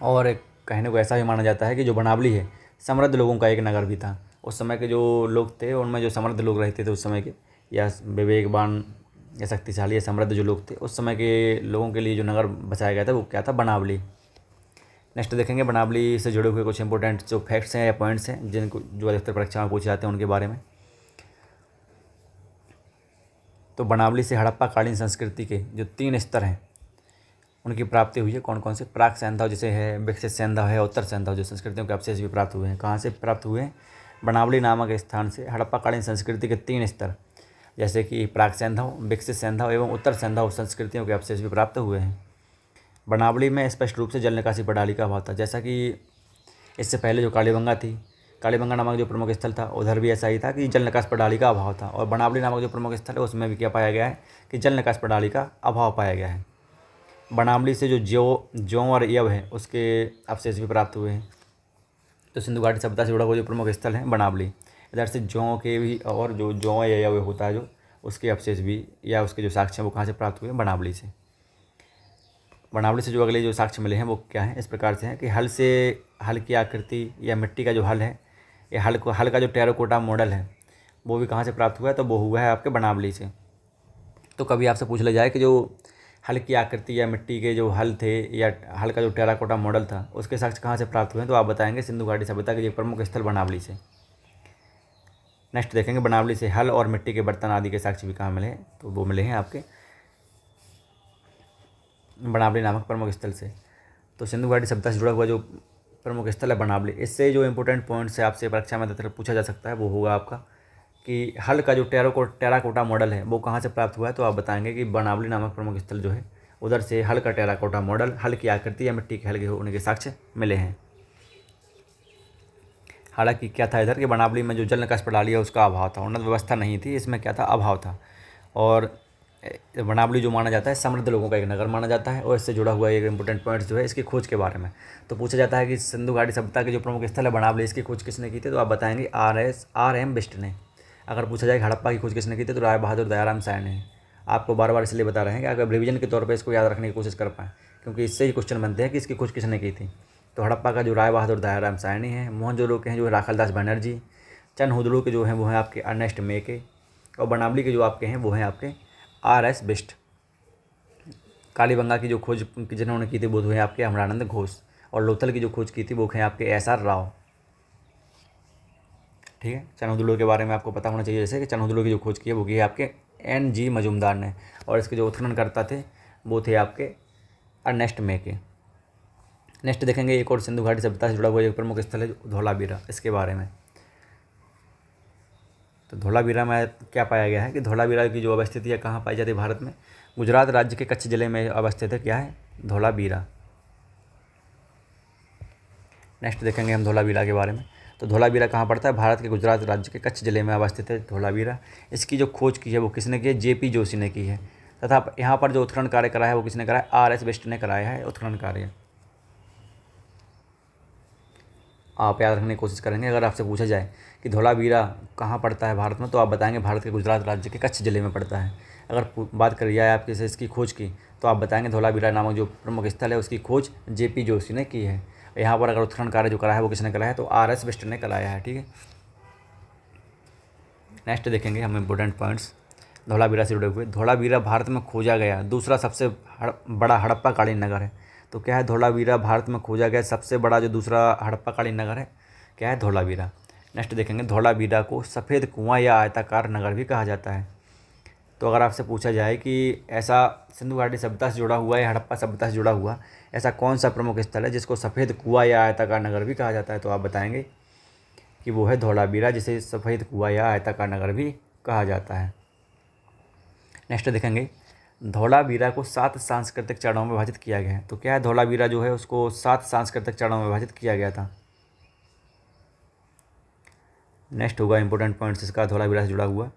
और कहने को ऐसा भी माना जाता है कि जो बनावली है समृद्ध लोगों का एक नगर भी था। उस समय के जो लोग थे उनमें जो समृद्ध लोग रहते थे उस समय के, या विवेकवान या शक्तिशाली या समृद्ध जो लोग थे उस समय के लोगों के लिए जो नगर बसाया गया था वो क्या था? बनावली। नेक्स्ट देखेंगे बनावली से जुड़े हुए कुछ इंपॉर्टेंट जो फैक्ट्स हैं या पॉइंट्स हैं जिनको जो अधिकतर परीक्षा में पूछे जाते हैं उनके बारे में। तो बनावली से हड़प्पा कालीन संस्कृति के जो 3 स्तर हैं उनकी प्राप्ति हुई है। कौन कौन से? प्राक सैंधव जैसे है, विकसित सैंधव है, उत्तर सैंधव जो संस्कृतियों के अवशेष भी प्राप्त हुए हैं। कहाँ से प्राप्त हुए हैं? बनावली नामक स्थान से हड़प्पा कालीन संस्कृति के 3 स्तर जैसे कि प्राक सैंधव, विकसित सैंधव एवं उत्तर सैंधव संस्कृतियों के अवशेष भी प्राप्त हुए हैं। बनावली में स्पष्ट रूप से जल निकासी प्रणाली का अभाव था। जैसा कि इससे पहले जो कालीबंगा थी, कालीबंगा नामक जो प्रमुख स्थल था उधर भी ऐसा ही था कि जल निकास प्रणाली का अभाव था, और बनावली नामक जो प्रमुख स्थल है उसमें भी क्या पाया गया है कि जल निकास प्रणाली का अभाव पाया गया है। बनावली से जो जौ और यव है उसके अवशेष भी प्राप्त हुए हैं। तो सिंधु घाटी सभ्यता से जुड़ा हुआ जो प्रमुख स्थल है बनावली, इधर से जौ के भी और जो जौ या यव होता है जो उसके अवशेष भी या उसके जो साक्ष्य हैं वो कहाँ से प्राप्त हुए हैं? बनावली से। बनावली से जो अगले जो साक्ष्य मिले हैं वो क्या है? इस प्रकार से हैं कि हल की आकृति या मिट्टी का जो हल है या हल का जो टेराकोटा मॉडल है वो भी कहाँ से प्राप्त हुआ है? तो वो हुआ है आपके बनावली से। तो कभी आपसे पूछ लिया जाए कि जो हल की आकृति या मिट्टी के जो हल थे या हल का जो टेराकोटा मॉडल था उसके साक्ष्य कहाँ से प्राप्त हुए हैं? तो आप बताएंगे सिंधु घाटी सभ्यता के एक प्रमुख स्थल बनावली से। नेक्स्ट देखेंगे बनावली से हल और मिट्टी के बर्तन आदि के साक्ष्य भी कहाँ मिले हैं? तो वो मिले हैं आपके बनावली नामक प्रमुख स्थल से। तो सिंधु घाटी सभ्यता से जुड़ा हुआ जो प्रमुख स्थल है बनावली, इससे जो इंपॉर्टेंट पॉइंट्स है आपसे परीक्षा में पूछा जा सकता है वो होगा आपका कि हल का जो टेराकोटा मॉडल है वो कहाँ से प्राप्त हुआ है? तो आप बताएंगे कि बनावली नामक प्रमुख स्थल जो है उधर से हल का टेराकोटा मॉडल, हल की आकृति या मिट्टी के हल के होने के साक्ष्य मिले हैं। हालांकि क्या था इधर कि बनावली में जो जल निकास प्रणाली है उसका अभाव था, उन्नत व्यवस्था नहीं थी, इसमें क्या था? अभाव था। और बनावली जो माना जाता है समृद्ध लोगों का एक नगर माना जाता है। और इससे जुड़ा हुआ एक इंपॉर्टेंट पॉइंट जो है इसकी खोज के बारे में, तो पूछा जाता है कि सिंधु घाटी सभ्यता के जो प्रमुख स्थल है बनावली, इसकी खोज किसने की थी? तो आप बताएंगे R.M. बिष्ट ने। अगर पूछा जाए कि हड़प्पा की खोज किसने की थी तो राय बहादुर दयाराम साय ने। आपको बार बार इसलिए बता रहे हैं कि अगर रिवीजन के तौर पर इसको याद रखने की कोशिश कर पाएँ, क्योंकि इससे ही क्वेश्चन बनते हैं कि इसकी खोज किसने की थी। तो हड़प्पा का जो राय बहादुर दयाराम सायनी है, मोहनजोदड़ो के हैं जो राखालदास बनर्जी, चनहुदड़ो के जो हैं वो हैं आपके अर्नेस्ट मेके, और बनावली के जो आपके हैं वो हैं आपके R.S. बिष्ट। कालीबंगा की जो खोज जिन्होंने की थी वो हैं आपके अमरानंद घोष, और लोथल की जो खोज की थी वो हैं आपके S.R. राव। ठीक है, चनहुदड़ो के बारे में आपको पता होना चाहिए जैसे कि चनहुदड़ो की जो खोज की है वो की है आपके N.G. मजूमदार ने, और इसके जो उत्खननकर्ता थे वो थे आपके अर्नेस्ट मेके। नेक्स्ट देखेंगे एक और सिंधु घाटी सभ्यता से जुड़ा हुआ एक प्रमुख स्थल है धौलावीरा, इसके बारे में। तो धौलावीरा में क्या पाया गया है कि धौलावीरा की जो अवस्थिति है कहाँ पाई जाती है भारत में? गुजरात राज्य के कच्छ जिले में अवस्थित है। क्या है? धौलावीरा। नेक्स्ट देखेंगे हम धौलावीरा के बारे में। तो धौलावीरा कहाँ पड़ता है? भारत के गुजरात राज्य के कच्छ जिले में अवस्थित है धौलावीरा। इसकी जो खोज की है वो किसने की है? J.P. जोशी ने की है। तथा यहाँ पर जो उत्खनन कार्य कराया है वो किसने कराया? R.S. बिष्ट ने कराया है उत्खनन कार्य। आप याद रखने की कोशिश करेंगे। अगर आपसे पूछा जाए कि धौलावीरा कहाँ पड़ता है भारत में, तो आप बताएंगे भारत के गुजरात राज्य के कच्छ जिले में पड़ता है। अगर बात करी जाए आपके से इसकी खोज की, तो आप बताएंगे धौलावीरा नामक जो प्रमुख स्थल है उसकी खोज J.P. जोशी ने की है। यहाँ पर अगर उत्खनन कार्य जो कराया है वो किसने कराया है? तो R.S. बिष्ट ने कराया है। ठीक है, नेक्स्ट देखेंगे हम इंपॉर्टेंट पॉइंट्स धौलावीरा से जुड़े हुए। धौलावीरा भारत में खोजा गया दूसरा सबसे बड़ा हड़प्पा कालीन नगर है। तो क्या है? धौलावीरा भारत में खोजा गया सबसे बड़ा जो दूसरा हड़प्पा कालीन नगर है, क्या है? धौलावीरा। नेक्स्ट देखेंगे धौलावीरा को सफ़ेद कुआं या आयताकार नगर भी कहा जाता है। तो अगर आपसे पूछा जाए कि ऐसा सिंधु घाटी सभ्यता से जुड़ा हुआ या हड़प्पा सभ्यता से जुड़ा हुआ ऐसा कौन सा प्रमुख स्थल है जिसको सफ़ेद कुआं या आयताकार नगर भी कहा जाता है, तो आप बताएंगे कि वो है धौलावीरा, जिसे सफ़ेद कुआं या आयताकार नगर भी कहा जाता है। नेक्स्ट देखेंगे धौलावीरा को 7 सांस्कृतिक चरणों में विभाजित किया गया है। तो क्या है? धौलावीरा जो है उसको 7 सांस्कृतिक चरणों में विभाजित किया गया था। नेक्स्ट होगा इंपॉर्टेंट पॉइंट्स इसका धौलावीरा से जुड़ा हुआ।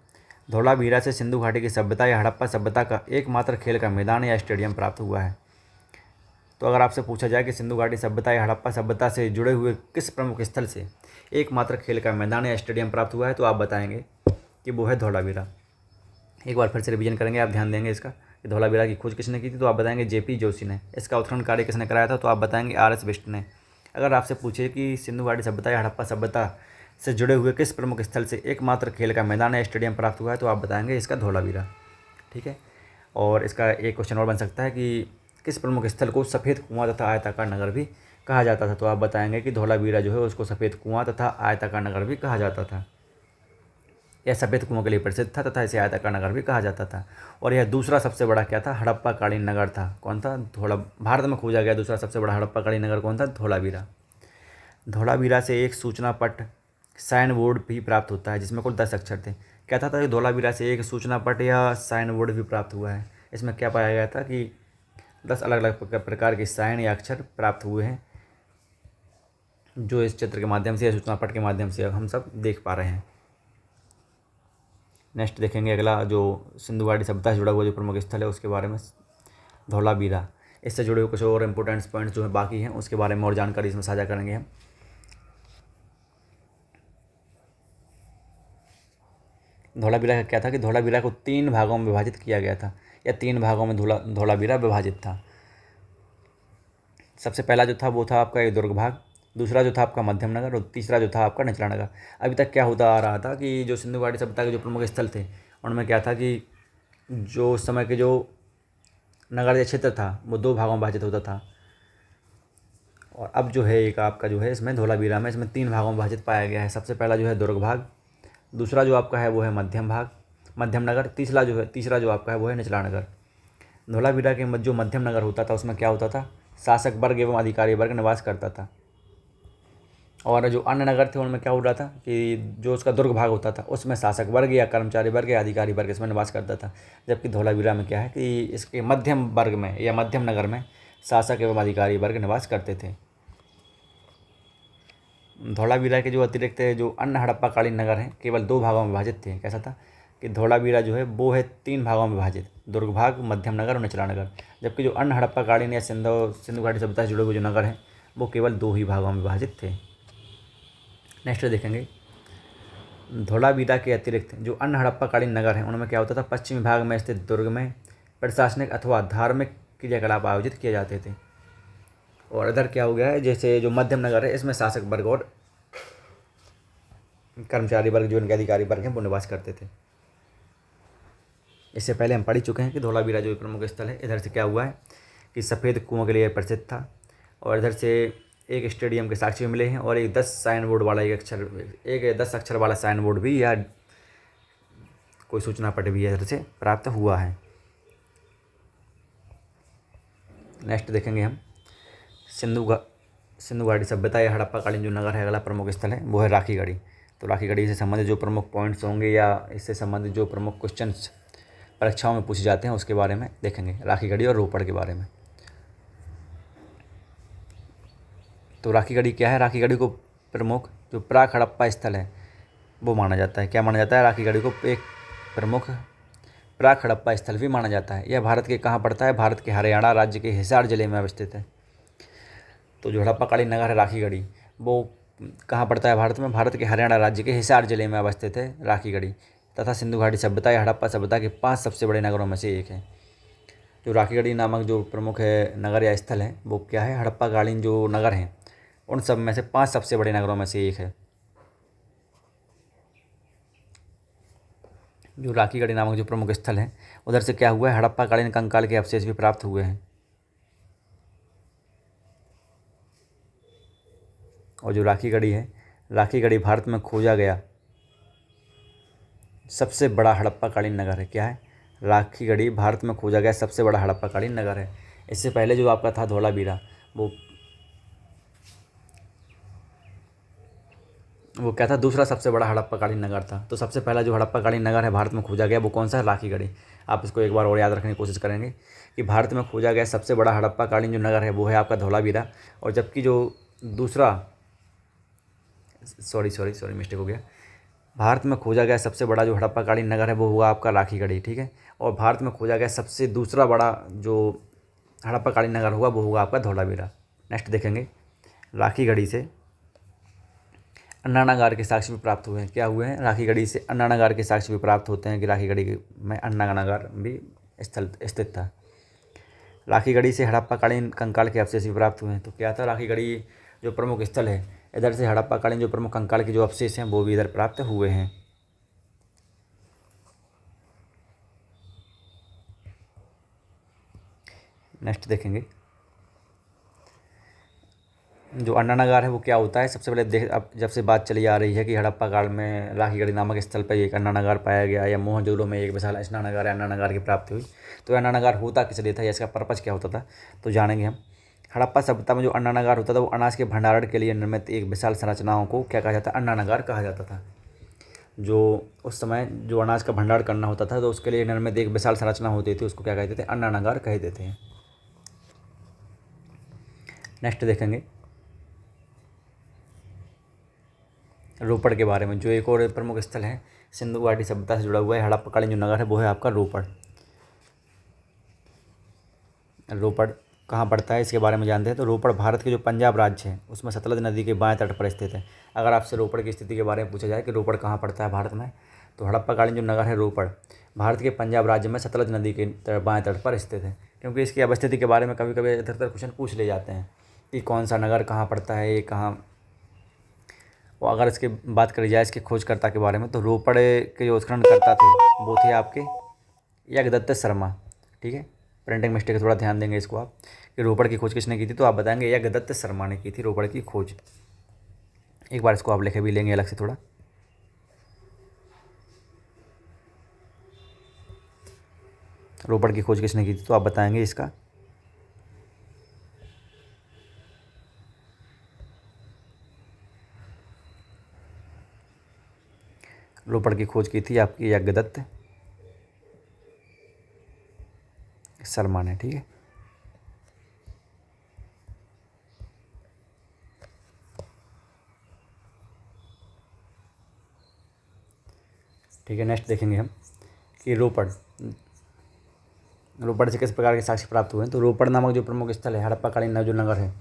धौलावीरा से सिंधु घाटी की सभ्यता या हड़प्पा सभ्यता का एकमात्र खेल का मैदान या स्टेडियम प्राप्त हुआ है। तो अगर आपसे पूछा जाए कि सिंधु घाटी सभ्यता या हड़प्पा सभ्यता से जुड़े हुए किस प्रमुख स्थल से एकमात्र खेल का मैदान या स्टेडियम प्राप्त हुआ है, तो आप बताएंगे कि वो है धौलावीरा। एक बार फिर से रिवीजन करेंगे, आप ध्यान देंगे इसका कि धौलावीरा की खोज किसने की थी, तो आप बताएंगे जेपी जोशी ने। इसका उत्खनन कार्य किसने कराया था, तो आप बताएंगे आर.एस. बिष्ट ने। अगर आपसे पूछे कि सिंधु घाटी सभ्यता या हड़प्पा सभ्यता से जुड़े हुए किस प्रमुख स्थल से एकमात्र खेल का मैदान या स्टेडियम प्राप्त हुआ है, तो आप बताएंगे इसका धौलावीरा। ठीक है। और इसका एक क्वेश्चन और बन सकता है कि किस प्रमुख स्थल को सफ़ेद कुआं तथा आयताकार नगर भी कहा जाता था, तो आप बताएंगे कि धौलावीरा जो है उसको सफ़ेद कुआं तथा आयताकार नगर भी कहा जाता था। यह सफ़ेद कुओं के लिए प्रसिद्ध था तथा इसे आयताकार नगर भी कहा जाता था। और यह दूसरा सबसे बड़ा क्या था, हड़प्पा कालीन नगर था। कौन था, भारत में खोजा गया दूसरा सबसे बड़ा हड़प्पा कालीन नगर कौन था, धौलावीरा। धौलावीरा से एक सूचना पट साइन बोर्ड भी प्राप्त होता है जिसमें कुल 10 अक्षर थे। कहता था कि धौलावीरा से एक सूचना पट या साइन बोर्ड भी प्राप्त हुआ है। इसमें क्या पाया गया था कि 10 अलग अलग प्रकार के साइन या अक्षर प्राप्त हुए हैं, जो इस चित्र के माध्यम से या सूचना पट के माध्यम से हम सब देख पा रहे हैं। नेक्स्ट देखेंगे अगला, जो सिंधु घाटी सभ्यता से जुड़ा हुआ जो प्रमुख स्थल है उसके बारे में, धौलावीरा। इससे जुड़े हुए कुछ और इम्पोर्टेंट पॉइंट्स जो है बाकी हैं उसके बारे में और जानकारी इसमें साझा करेंगे हम। धौलावीरा का क्या था कि धौलावीरा को 3 भागों में विभाजित किया गया था, या 3 भागों में धौलावीरा विभाजित था। सबसे पहला जो था वो था आपका ये दुर्ग भाग, दूसरा जो था आपका मध्यम नगर, और तीसरा जो था आपका निचला नगर। अभी तक क्या होता आ रहा था कि जो सिंधु घाटी सभ्यता के जो प्रमुख स्थल थे उनमें क्या था कि जो उस समय के जो नगर या क्षेत्र था वो 2 भागों में विभाजित होता था, और अब जो है एक आपका जो है इसमें धौलावीरा में इसमें 3 भागों में विभाजित पाया गया है। सबसे पहला जो है दुर्ग भाग, दूसरा जो आपका है वो है मध्यम नगर, तीसरा जो आपका है वो है निचला नगर। धौलावीरा के जो मध्यम नगर होता था उसमें क्या होता था, शासक वर्ग एवं अधिकारी वर्ग निवास करता था, और जो अन्य नगर थे उनमें क्या हो रहा था कि जो उसका दुर्ग भाग होता था उसमें शासक वर्ग या कर्मचारी वर्ग या अधिकारी वर्ग इसमें निवास करता था। जबकि धौलावीरा में क्या है कि इसके मध्यम वर्ग में या मध्यम नगर में शासक एवं अधिकारी वर्ग निवास करते थे। धौलावीरा के जो अतिरिक्त जो अन्य हड़प्पा कालीन नगर हैं केवल 2 भागों में विभाजित थे। कैसा था कि धौलावीरा जो है वो है 3 भागों में विभाजित, दुर्ग भाग, मध्यम नगर और निचला नगर। जबकि जो अन्य हड़प्पा कालीन या सिंधु घाटी सभ्यता से जुड़े हुए जो नगर हैं वो केवल 2 ही भागों में विभाजित थे। नेक्स्ट देखेंगे, धौलावीरा के अतिरिक्त जो अन्य हड़प्पा कालीन नगर हैं उनमें क्या होता था, पश्चिमी भाग में स्थित दुर्ग में प्रशासनिक अथवा धार्मिक क्रियाकलाप आयोजित किए जाते थे। और इधर क्या हो गया है, जैसे जो मध्यम नगर है इसमें शासक वर्ग और कर्मचारी वर्ग जो इनके अधिकारी वर्ग हैं वो निवास करते थे। इससे पहले हम पढ़ चुके हैं कि धौलावीरा जो प्रमुख स्थल है, इधर से क्या हुआ है कि सफ़ेद कुओं के लिए प्रसिद्ध था, और इधर से एक स्टेडियम के साक्ष्य भी मिले हैं, और एक 10 साइन बोर्ड वाला एक 10 अक्षर वाला साइन बोर्ड भी या कोई सूचना पट भी इधर से प्राप्त हुआ है। नेक्स्ट देखेंगे हम सिंधु घाटी सभ्यता या हड़प्पा कालीन जो नगर है अगला प्रमुख स्थल है वो है राखीगढ़ी। तो राखीगढ़ी से संबंधित जो प्रमुख पॉइंट्स होंगे या इससे संबंधित जो प्रमुख क्वेश्चंस परीक्षाओं में पूछे जाते हैं उसके बारे में देखेंगे, राखीगढ़ी और रोपड़ के बारे में। तो राखीगढ़ी क्या है, राखीगढ़ी को प्रमुख जो प्राक हड़प्पा स्थल है वो माना जाता है। क्या माना जाता है, राखीगढ़ी को एक प्रमुख प्राक हड़प्पा स्थल भी माना जाता है। यह भारत के कहाँ पड़ता है, भारत के हरियाणा राज्य के हिसार जिले में अवस्थित है। तो जो हड़प्पा कालीन नगर है राखीगढ़ी वो कहाँ पड़ता है भारत में, भारत के हरियाणा राज्य के हिसार जिले में अवस्थित है राखीगढ़ी, तथा सिंधु घाटी सभ्यता या हड़प्पा सभ्यता के 5 सबसे बड़े नगरों में से एक है। जो राखीगढ़ी नामक जो प्रमुख है नगर या स्थल है वो क्या है, हड़प्पा कालीन जो नगर हैं उन सब में से 5 सबसे बड़े नगरों में से एक है। जो राखीगढ़ी नामक जो प्रमुख स्थल है उधर से क्या हुआ है, हड़प्पा कालीन कंकाल के अवशेष भी प्राप्त हुए हैं। और जो राखीगढ़ी है, राखीगढ़ी भारत में खोजा गया सबसे बड़ा हड़प्पा कालीन नगर है। क्या है, राखीगढ़ी भारत में खोजा गया सबसे बड़ा हड़प्पा कालीन नगर है। इससे पहले जो आपका था धौलावीरा वो क्या था, दूसरा सबसे बड़ा हड़प्पा कालीन नगर था। तो सबसे पहला जो हड़प्पा कालीन नगर है भारत में खोजा गया वो कौन सा है, राखीगढ़ी। आप इसको एक बार और याद रखने की कोशिश करेंगे कि भारत में खोजा गया सबसे बड़ा हड़प्पा कालीन जो नगर है वो है आपका धौलावीरा, और जबकि जो दूसरा सॉरी मिस्टेक हो गया, भारत में खोजा गया सबसे बड़ा जो हड़प्पा कालीन नगर है वो हुआ आपका राखीगढ़ी। ठीक है, और भारत में खोजा गया सबसे दूसरा बड़ा जो हड़प्पा कालीन नगर हुआ वो होगा आपका धौलावीरा। नेक्स्ट देखेंगे, राखीगढ़ी से अन्नानागार के साक्ष्य भी प्राप्त हुए हैं। क्या हुए हैं? राखी गढ़ी से अन्नानागार के साक्ष्य भी प्राप्त होते हैं कि राखी गढ़ी में अन्नानागार भी स्थल स्थित था। राखी गढ़ी से हड़प्पाकालीन कंकाल के अवशेष भी प्राप्त हुए हैं। तो क्या था? राखी गढ़ी जो प्रमुख स्थल है, इधर से हड़प्पाकालीन जो प्रमुख कंकाल के जो अवशेष हैं वो भी इधर प्राप्त हुए हैं। नेक्स्ट देखेंगे जो अन्नानागार है वो क्या होता है। सबसे पहले अब जब से बात चली आ रही है कि हड़प्पा काल में राखी गढ़ी नामक स्थल पर एक अन्नानागार पाया गया या मोहनजोदड़ो में एक विशाल स्नानागार अन्नानागार की प्राप्ति हुई, तो अन्नानागार होता किस लिए था या इसका पर्पज़ क्या होता था, तो जानेंगे हम। हड़प्पा सभ्यता में जो अन्नानागार होता था वो अनाज के भंडारण के लिए निर्मित एक विशाल संरचनाओं को क्या कहा जाता है? अन्नानागार कहा जाता था। जो उस समय जो अनाज का भंडारण करना होता था तो उसके लिए निर्मित एक विशाल संरचना होती थी, उसको क्या कहते थे? अन्नानागार कह देते हैं। नेक्स्ट देखेंगे रोपड़ के बारे में। जो एक और प्रमुख स्थल है सिंधु घाटी सभ्यता से जुड़ा हुआ है हड़प्पाकालीन जो नगर है वो है आपका रोपड़। रोपड़ कहाँ पड़ता है इसके बारे में जानते हैं। तो रोपड़ भारत के जो पंजाब राज्य है उसमें सतलज नदी के बाएं तट पर स्थित है। अगर आपसे रोपड़ की स्थिति के बारे में पूछा जाए कि रोपड़ कहाँ पड़ता है भारत में, तो हड़प्पाकालीन जो नगर है रोपड़ भारत के पंजाब राज्य में सतलज नदी के बाएं तट पर स्थित है। क्योंकि इसकी अवस्थिति के बारे में कभी कभी इधर उधर क्वेश्चन पूछ ले जाते हैं कि कौन सा नगर कहाँ पड़ता है, ये कहाँ। और अगर इसकी बात करी जाए इसके खोजकर्ता के बारे में, तो रोपड़ के जो उत्खननकर्ता थे वो थे आपके याज्ञदत्त शर्मा। ठीक है, प्रिंटिंग मिस्टेक है, थोड़ा ध्यान देंगे इसको आप कि रोपड़ की खोज किसने की थी, तो आप बताएंगे याज्ञदत्त शर्मा ने की थी रोपड़ की खोज। एक बार इसको आप लिखे भी लेंगे अलग से थोड़ा। रोपड़ की खोज किसने की थी, तो आप बताएंगे इसका रोपड़ की खोज की थी आपकी याज्ञदत्त शर्मा ने। ठीक है, ठीक है। नेक्स्ट देखेंगे हम कि रोपड़ से किस प्रकार के साक्ष्य प्राप्त हुए हैं। तो रोपड़ नामक जो प्रमुख स्थल है हड़प्पाकालीन जो नगर है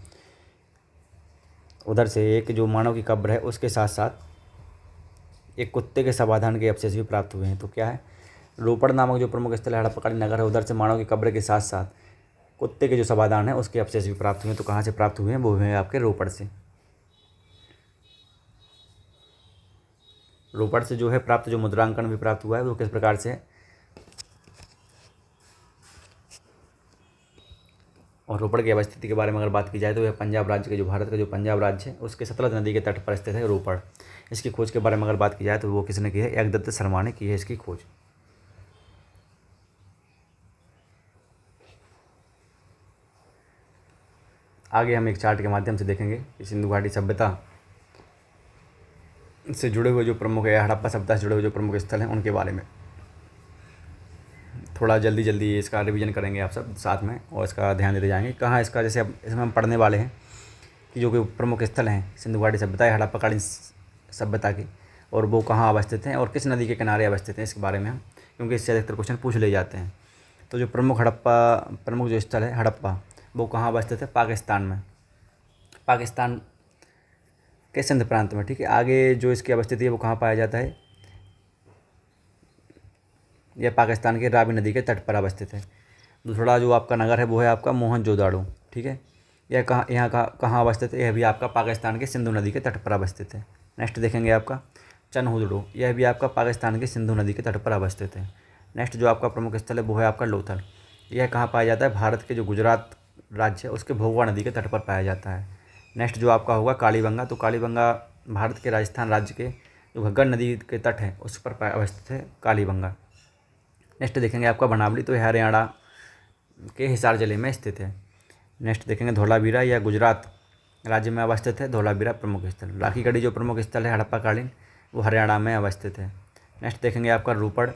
उधर से एक जो मानव की कब्र है उसके साथ साथ एक कुत्ते के समाधान के अवशेष भी प्राप्त हुए हैं। तो क्या है? रोपड़ नामक जो प्रमुख स्थल है हड़प्पाकालीन नगर है उधर से मानव की कब्र के साथ साथ कुत्ते के जो समाधान है उसके अवशेष भी प्राप्त हुए हैं। तो कहाँ से प्राप्त हुए हैं? वो हुए हैं आपके रोपड़ से। रोपड़ से जो है प्राप्त जो मुद्रांकन भी प्राप्त हुआ है वो किस प्रकार से है। और रोपड़ की अवस्थिति के बारे में अगर बात की जाए तो यह पंजाब राज्य के जो भारत का जो पंजाब राज्य है उसके सतलज नदी के तट पर स्थित है रोपड़। इसकी खोज के बारे में अगर बात की जाए तो वो किसने की है? याज्ञदत्त शर्मा ने की है इसकी खोज। आगे हम एक चार्ट के माध्यम से देखेंगे कि सिंधु घाटी सभ्यता से जुड़े हुए जो प्रमुख है हड़प्पा सभ्यता से जुड़े हुए जो प्रमुख स्थल हैं उनके बारे में थोड़ा जल्दी इसका रिवीजन करेंगे आप सब साथ में और इसका ध्यान देते जाएंगे। कहाँ इसका जैसे अब इसमें हम पढ़ने वाले हैं कि जो कि प्रमुख स्थल हैं सिंधु घाटी सभ्यता है हड़प्पाकालीन सभ्यता की, और वो कहाँ अवस्थित हैं और किस नदी के किनारे अवस्थित हैं इसके बारे में हम, क्योंकि इससे अधिकतर क्वेश्चन पूछ ले जाते हैं। तो जो प्रमुख जो स्थल है हड़प्पा वो कहाँ अवस्थित है? पाकिस्तान में, पाकिस्तान के सिंध प्रांत में। ठीक है, आगे जो इसकी अवस्थिति है वो कहाँ पाया जाता है? यह पाकिस्तान के रावी नदी के तट पर अवस्थित है। दूसरा जो आपका नगर है वो है आपका मोहनजोदाड़ो। ठीक है, यह कहाँ अवस्थित है? यह भी आपका पाकिस्तान के सिंधु नदी के तट पर अवस्थित है। नेक्स्ट देखेंगे आपका चनहुदड़ो, यह भी आपका पाकिस्तान के सिंधु नदी के तट पर अवस्थित है। नेक्स्ट जो आपका प्रमुख स्थल है वो है आपका लोथल, यह कहाँ पाया जाता है? भारत के जो गुजरात राज्य है उसके भोगवा नदी के तट पर पाया जाता है। नेक्स्ट जो आपका होगा कालीबंगा, तो कालीबंगा भारत के राजस्थान राज्य के जो घग्गर नदी के तट है उस पर अवस्थित है कालीबंगा। नेक्स्ट देखेंगे आपका बनावली, तो यह हरियाणा के हिसार जिले में स्थित है। नेक्स्ट देखेंगे धौलावीरा, यह गुजरात राज्य में अवस्थित है। धौलावीरा प्रमुख स्थल। राखी गढ़ी जो प्रमुख स्थल है हड़प्पाकालीन वो हरियाणा में अवस्थित है। नेक्स्ट देखेंगे आपका रोपड़,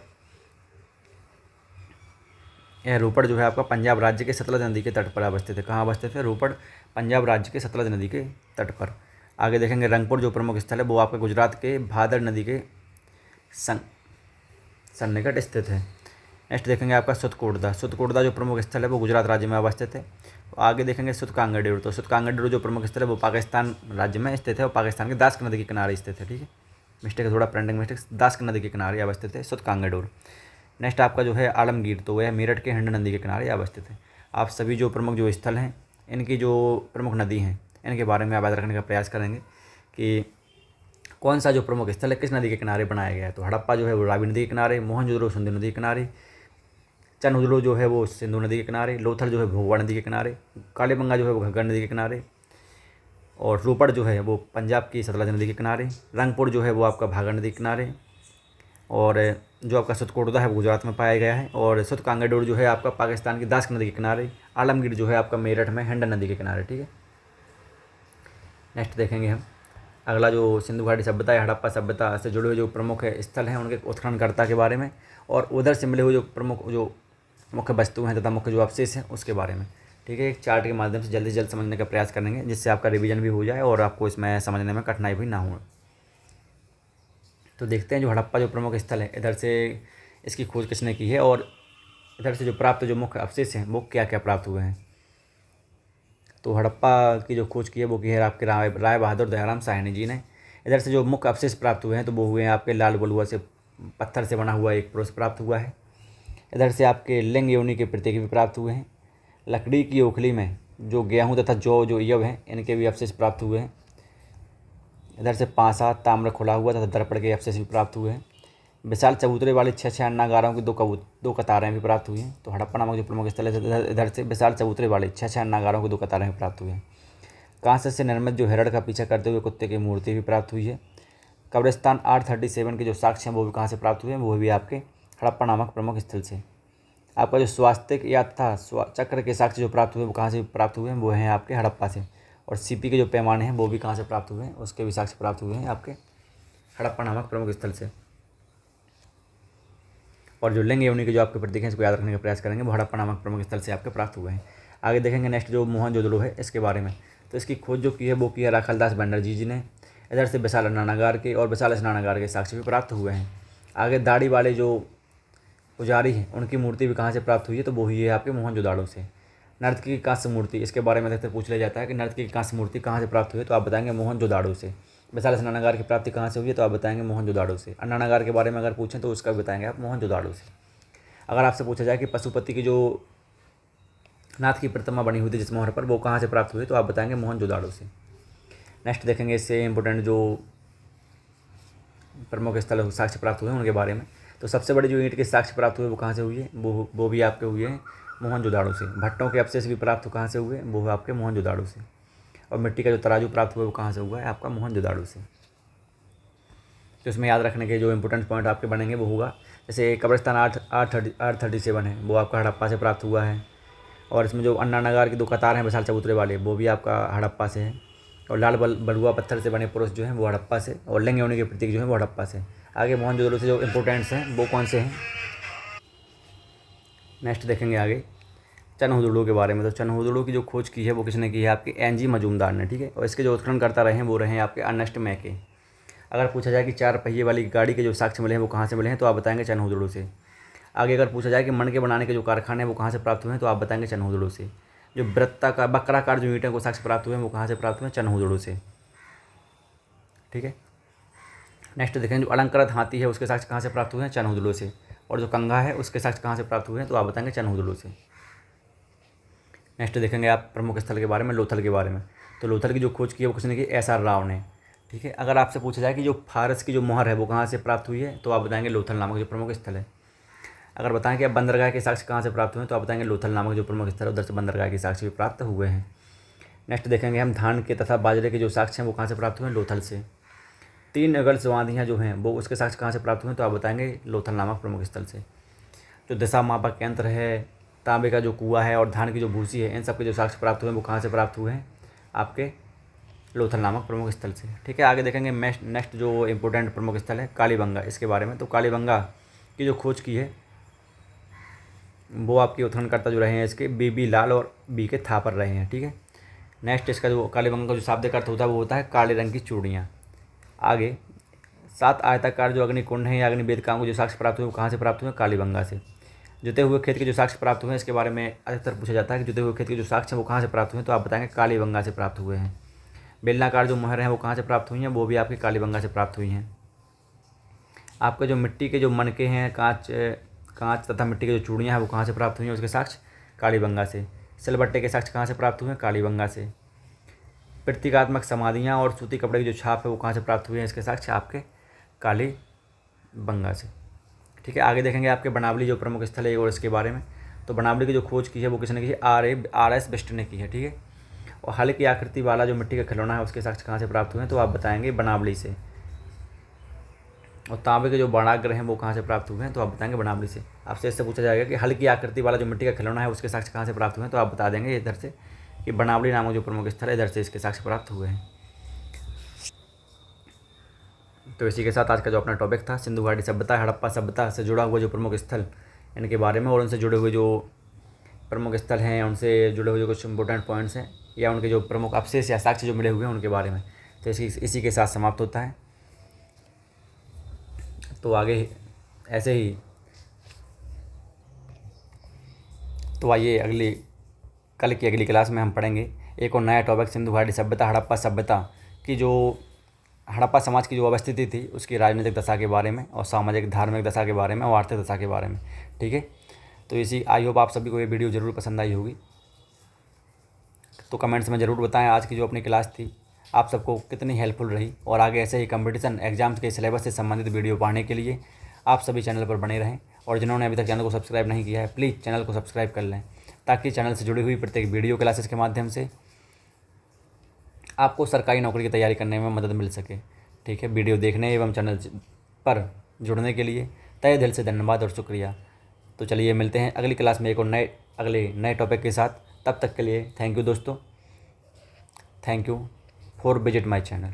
यह रोपड़ जो है आपका पंजाब राज्य के सतलज नदी के तट पर अवस्थित है। कहाँ अवस्थित है? रोपड़ पंजाब राज्य के सतलज नदी के तट पर। आगे देखेंगे रंगपुर जो प्रमुख स्थल है वो आपका गुजरात के भादर नदी के सन्निकट स्थित है। नेक्स्ट देखेंगे आपका सुतकोटदा, सुतकोटदा जो प्रमुख स्थल है वो गुजरात राज्य में अवस्थित है। आगे देखेंगे सुतकांगडेरू। तो सुतकांगडेरू जो प्रमुख स्थल है वो पाकिस्तान राज्य में स्थित है और पाकिस्तान के दास्क नदी के किनारे स्थित है। ठीक है, मिस्टेक है, थोड़ा प्रिंटिंग मिस्टेक, दास्क नदी के किनारे अवस्थित है सुतकांगडेरू। नेक्स्ट आपका जो है आलमगीर, तो वह मेरठ के हिंड नदी के किनारे अवस्थित है। आप सभी जो प्रमुख जो स्थल हैं, इनकी जो प्रमुख नदी हैं, इनके बारे में आप याद रखने का प्रयास करेंगे कि कौन सा जो प्रमुख स्थल है किस नदी के किनारे बनाया गया है। तो हड़प्पा जो है वो रावी नदी के किनारे, मोहनजोदड़ो सिंधु नदी के किनारे, चनहुदड़ो जो है वो सिंधु नदी के किनारे, लोथल जो है भोगवा नदी के किनारे, कालीबंगा जो है वो घग्गर नदी के किनारे, और रोपड़ जो है वो पंजाब की सतलज नदी के किनारे, रंगपुर जो है वो आपका भागर नदी के किनारे, और जो आपका सुतकोटदा है वो गुजरात में पाया गया है, और सुतकांगडेरू जो है आपका पाकिस्तान की दास्क नदी के किनारे, आलमगीर जो है आपका मेरठ में हिंड नदी के किनारे। ठीक है, नेक्स्ट देखेंगे हम अगला जो सिंधु घाटी सभ्यता या हड़प्पा सभ्यता से जुड़े हुए जो प्रमुख स्थल हैं उनके उत्खननकर्ता के बारे में, और उधर से मिले हुए जो प्रमुख जो मुख्य वस्तु हैं तथा मुख्य जो अवशेष हैं उसके बारे में। ठीक है, एक चार्ट के माध्यम से जल्दी से जल्द समझने का प्रयास करेंगे जिससे आपका रिवीजन भी हो जाए और आपको इसमें समझने में कठिनाई भी ना हो। तो देखते हैं जो हड़प्पा जो प्रमुख स्थल है, इधर से इसकी खोज किसने की है और इधर से जो प्राप्त जो मुख्य अवशेष हैं वो क्या क्या प्राप्त हुए हैं। तो हड़प्पा की जो खोज की है वो की है आपके राय बहादुर दयाराम साहनी जी ने। इधर से जो मुख्य अवशेष प्राप्त हुए हैं तो वो हुए हैं आपके लाल बलुआ से पत्थर से बना हुआ एक पुरुष प्राप्त हुआ है। इधर से आपके लिंग योनि के प्रतीक भी प्राप्त हुए हैं। लकड़ी की ओखली में जो गेहूँ तथा जौ जो यव हैं इनके भी अवशेष प्राप्त हुए हैं। इधर से पांसा ताम्र खुला हुआ तथा दर्पण के अवशेष भी प्राप्त हुए हैं। विशाल चबूतरे वाले 6 अन्नागारों की दो कतारें भी प्राप्त हुई हैं। तो हड़प्पा नामक जो प्रमुख स्थल है इधर से विशाल चबूतरे वाले 6 अन्नागारों की 2 कतारें भी प्राप्त हुई हैं। कांस्य से निर्मित जो हिरण का पीछा करते हुए कुत्ते की मूर्ति भी प्राप्त हुई है। कब्रिस्तान 837 के जो साक्ष्य हैं वो भी कहाँ से प्राप्त हुए हैं, वो भी आपके हड़प्पा नामक प्रमुख स्थल से। आपका जो स्वास्तिक या था चक्र के साक्ष्य जो प्राप्त हुए वो कहाँ से प्राप्त हुए हैं, वो हैं आपके हड़प्पा से। और सीपी के जो पैमाने हैं वो भी कहाँ से प्राप्त हुए हैं, उसके भी साक्ष्य प्राप्त हुए हैं आपके हड़प्पा नामक प्रमुख स्थल से। और जो लिंग योनि के जो आपके प्रतीक हैं इसको याद रखने का प्रयास करेंगे, वो हड़प्पा नामक प्रमुख स्थल से आपके प्राप्त हुए हैं। आगे देखेंगे नेक्स्ट जो मोहनजोदड़ो है इसके बारे में। तो इसकी खोज जो की है वो की है राखलदास बनर्जी जी ने। इधर से विशाल स्नानागार के और विशाल स्नानागार के साक्ष्य भी प्राप्त हुए हैं। आगे दाढ़ी वाले जो पुजारी हैं उनकी मूर्ति भी कहाँ से प्राप्त हुई है, तो वो ही है आपके मोहनजोदड़ो से। नर्तकी की कांस्य मूर्ति, इसके बारे में देखते पूछ लिया जाता है कि नर्तकी की कांस्य मूर्ति कहाँ से प्राप्त हुई है, तो आप बताएंगे मोहनजोदड़ो से। विशाल स्नानागार की प्राप्ति कहाँ से हुई है, तो आप बताएंगे मोहनजोदड़ो से। अन्नागार के बारे में अगर पूछें तो उसका भी बताएंगे आप मोहनजोदड़ो से। अगर आपसे पूछा जाए कि पशुपति की जो नाथ की प्रतिमा बनी हुई थी जिस मोहर पर, वो कहाँ से प्राप्त हुई, तो आप बताएंगे मोहनजोदड़ो से। नेक्स्ट देखेंगे इससे इंपॉर्टेंट जो प्रमुख स्थल साक्ष्य प्राप्त हुए हैं उनके बारे में। तो सबसे बड़ी जो ईंट के साक्ष्य प्राप्त हुए वो कहाँ से हुई है, वो भी आपके हुए हैं मोहनजोदड़ो से। भट्टों के अवशेष भी प्राप्त कहाँ से हुए, वो आपके मोहनजोदड़ो से। और मिट्टी का जो तराजू प्राप्त हुआ है वो कहाँ से हुआ है, आपका मोहनजोदड़ो से। तो इसमें याद रखने के जो इंपॉर्टेंट पॉइंट आपके बनेंगे वो होगा, जैसे कब्रिस्तान 837 है वो आपका हड़प्पा से प्राप्त हुआ है। और इसमें जो अन्नागार की 2 कतार हैं विशाल चबूतरे वाले वो भी आपका हड़प्पा से है। और लाल बलुआ पत्थर से बने पुरुष जो हैं वो हड़प्पा से, और लिंग योनि के प्रतीक जो हैं वो हड़प्पा से। आगे मोहनजोदड़ो से जो इंपॉर्टेंट्स हैं वो कौन से हैं, नेक्स्ट देखेंगे आगे चनहुदड़ो के बारे में। तो चनहुदड़ो की जो खोज की है वो किसने की है, आपके एनजी मजूमदार ने। ठीक है, और इसके जो उत्खननकर्ता रहे हैं वो रहे हैं आपके अर्नेस्ट मैके। अगर पूछा जाए कि 4 पहिए वाली गाड़ी के जो साक्ष्य मिले हैं वो कहाँ से मिले हैं, तो आप बताएंगे चनहुदड़ो से। आगे अगर पूछा जाए कि मणके बनाने के जो कारखाने हैं वो कहाँ से प्राप्त हुए हैं, तो आप बताएंगे चनहुदड़ो से। जो वृत्ताकार बकराकार जो ईंटें को साक्ष्य प्राप्त हुए हैं वो कहाँ से प्राप्त हुए हैं, चनहुदड़ो से। ठीक है, नेक्स्ट देखें जो अलंकृत हाथी है उसके साक्ष्य कहाँ से प्राप्त हुए हैं, चनहुदड़ो से। और जो कंघा है उसके साक्ष्य कहाँ से प्राप्त हुए हैं, तो आप बताएंगे चनहुदड़ो से। नेक्स्ट देखेंगे आप प्रमुख स्थल के बारे में, लोथल के बारे में। तो लोथल की जो खोज की है वो किसने की, SR राव ने। ठीक है, अगर आपसे पूछा जाए कि जो फारस की जो मोहर है वो कहाँ से प्राप्त हुई है, तो आप बताएंगे लोथल नामक जो प्रमुख स्थल है। अगर बताएं कि आप बंदरगाह के साक्ष्य कहाँ से प्राप्त हुए हैं, तो आप बताएंगे लोथल नामक जो प्रमुख स्थल है उधर से बंदरगाह के साक्ष्य भी प्राप्त हुए हैं। नेक्स्ट देखेंगे हम धान के तथा बाजरे के जो साक्ष्य हैं वो कहाँ से प्राप्त हुए हैं, लोथल से। 3 अगल स्वादियाँ जो हैं वो उसके साक्ष्य कहाँ से प्राप्त हुए हैं, तो आप बताएंगे लोथल नामक प्रमुख स्थल से। जो दिशा मापक यंत्र है, तांबे का जो कुआं है और धान की जो भूसी है, इन सब के जो साक्ष्य प्राप्त हुए हैं वो कहाँ से प्राप्त हुए हैं, आपके लोथल नामक प्रमुख स्थल से। ठीक है, आगे देखेंगे नेक्स्ट जो इंपॉर्टेंट प्रमुख स्थल है कालीबंगा, इसके बारे में। तो कालीबंगा की जो खोज की है वो आपके उत्खननकर्ता जो रहे हैं इसके BB लाल और BK थापर रहे हैं। ठीक है, नेक्स्ट इसका जो कालीबंगा का जो शाब्दिक अर्थ होता है वो होता है काले रंग की चूड़ियाँ। आगे 7 आयताकार जो अग्निकुंड हैं या अग्निवेदिकाओं को जो साक्ष्य प्राप्त हुए वो कहाँ से प्राप्त हुए, कालीबंगा से। जुते हुए खेत के जो साक्ष्य प्राप्त हुए हैं इसके बारे में अधिकतर पूछा जाता है कि जुते हुए खेत के जो साक्ष्य हैं वो कहाँ से प्राप्त हुए हैं, तो आप बताएंगे कालीबंगा से प्राप्त हुए हैं। बेलनाकार जो मोहर हैं वो कहाँ से प्राप्त हुई हैं, वो भी आपकी कालीबंगा से प्राप्त हुई हैं। आपके जो मिट्टी के जो मनके हैं, कांच तथा मिट्टी की जो चूड़ियाँ हैं वो कहाँ से प्राप्त हुई हैं, उसके साक्ष्य कालीबंगा से। सिलबट्टे के साक्ष्य कहाँ से प्राप्त हुए हैं, कालीबंगा से। प्रतीकात्मक समाधियाँ और सूती कपड़े की जो छाप है वो कहाँ से प्राप्त हुई है, इसके साक्ष्य आपके कालीबंगा से। ठीक है, आगे देखेंगे आपके बनावली जो प्रमुख स्थल है और इसके बारे में। तो बनावली की जो खोज की है वो किसने की है, RS बेस्ट ने की है। ठीक है, और हल की आकृति वाला जो मिट्टी का खिलौना है उसके साक्ष्य कहाँ से प्राप्त हुए हैं, तो आप बताएंगे बनावली से। और तांबे के जो बाणाग्र हैं वो कहाँ से प्राप्त हुए हैं, तो आप बताएंगे बनावली से। आपसे इससे पूछा जाएगा कि हल की आकृति वाला जो मिट्टी का खिलौना है उसके साक्ष्य कहाँ से प्राप्त हुए हैं, तो आप बता देंगे इधर से कि बनावली नामक जो प्रमुख स्थल है इधर से इसके साक्ष्य प्राप्त हुए हैं। तो इसी के साथ आज का जो अपना टॉपिक था सिंधु घाटी सभ्यता, हड़प्पा सभ्यता से जुड़ा हुआ जो प्रमुख स्थल इनके बारे में और उनसे जुड़े हुए जो प्रमुख स्थल हैं, उनसे जुड़े हुए जो कुछ इंपॉर्टेंट पॉइंट्स हैं या उनके जो प्रमुख अवशेष या साक्ष्य जो मिले हुए हैं उनके बारे में, तो इसी के साथ समाप्त होता है। तो आगे ऐसे ही तो आइए कल की अगली क्लास में हम पढ़ेंगे एक और नया टॉपिक सिंधु घाटी सभ्यता, हड़प्पा सभ्यता की जो हड़प्पा समाज की जो अवस्थिति थी उसकी राजनीतिक दशा के बारे में और सामाजिक धार्मिक दशा के बारे में और आर्थिक दशा के बारे में। ठीक है, तो आई होप आप सभी को ये वीडियो ज़रूर पसंद आई होगी। तो कमेंट्स में ज़रूर बताएं आज की जो अपनी क्लास थी आप सबको कितनी हेल्पफुल रही, और आगे ऐसे ही कंपटीशन एग्जाम्स के सिलेबस से संबंधित वीडियो पाने के लिए आप सभी चैनल पर बने रहें। और जिन्होंने अभी तक चैनल को सब्सक्राइब नहीं किया है प्लीज़ चैनल को सब्सक्राइब कर लें, ताकि चैनल से जुड़ी हुई प्रत्येक वीडियो क्लासेस के माध्यम से आपको सरकारी नौकरी की तैयारी करने में मदद मिल सके। ठीक है, वीडियो देखने एवं चैनल पर जुड़ने के लिए तहे दिल से धन्यवाद और शुक्रिया। तो चलिए मिलते हैं अगली क्लास में एक और अगले नए टॉपिक के साथ। तब तक के लिए थैंक यू दोस्तों, thank you for visit my channel.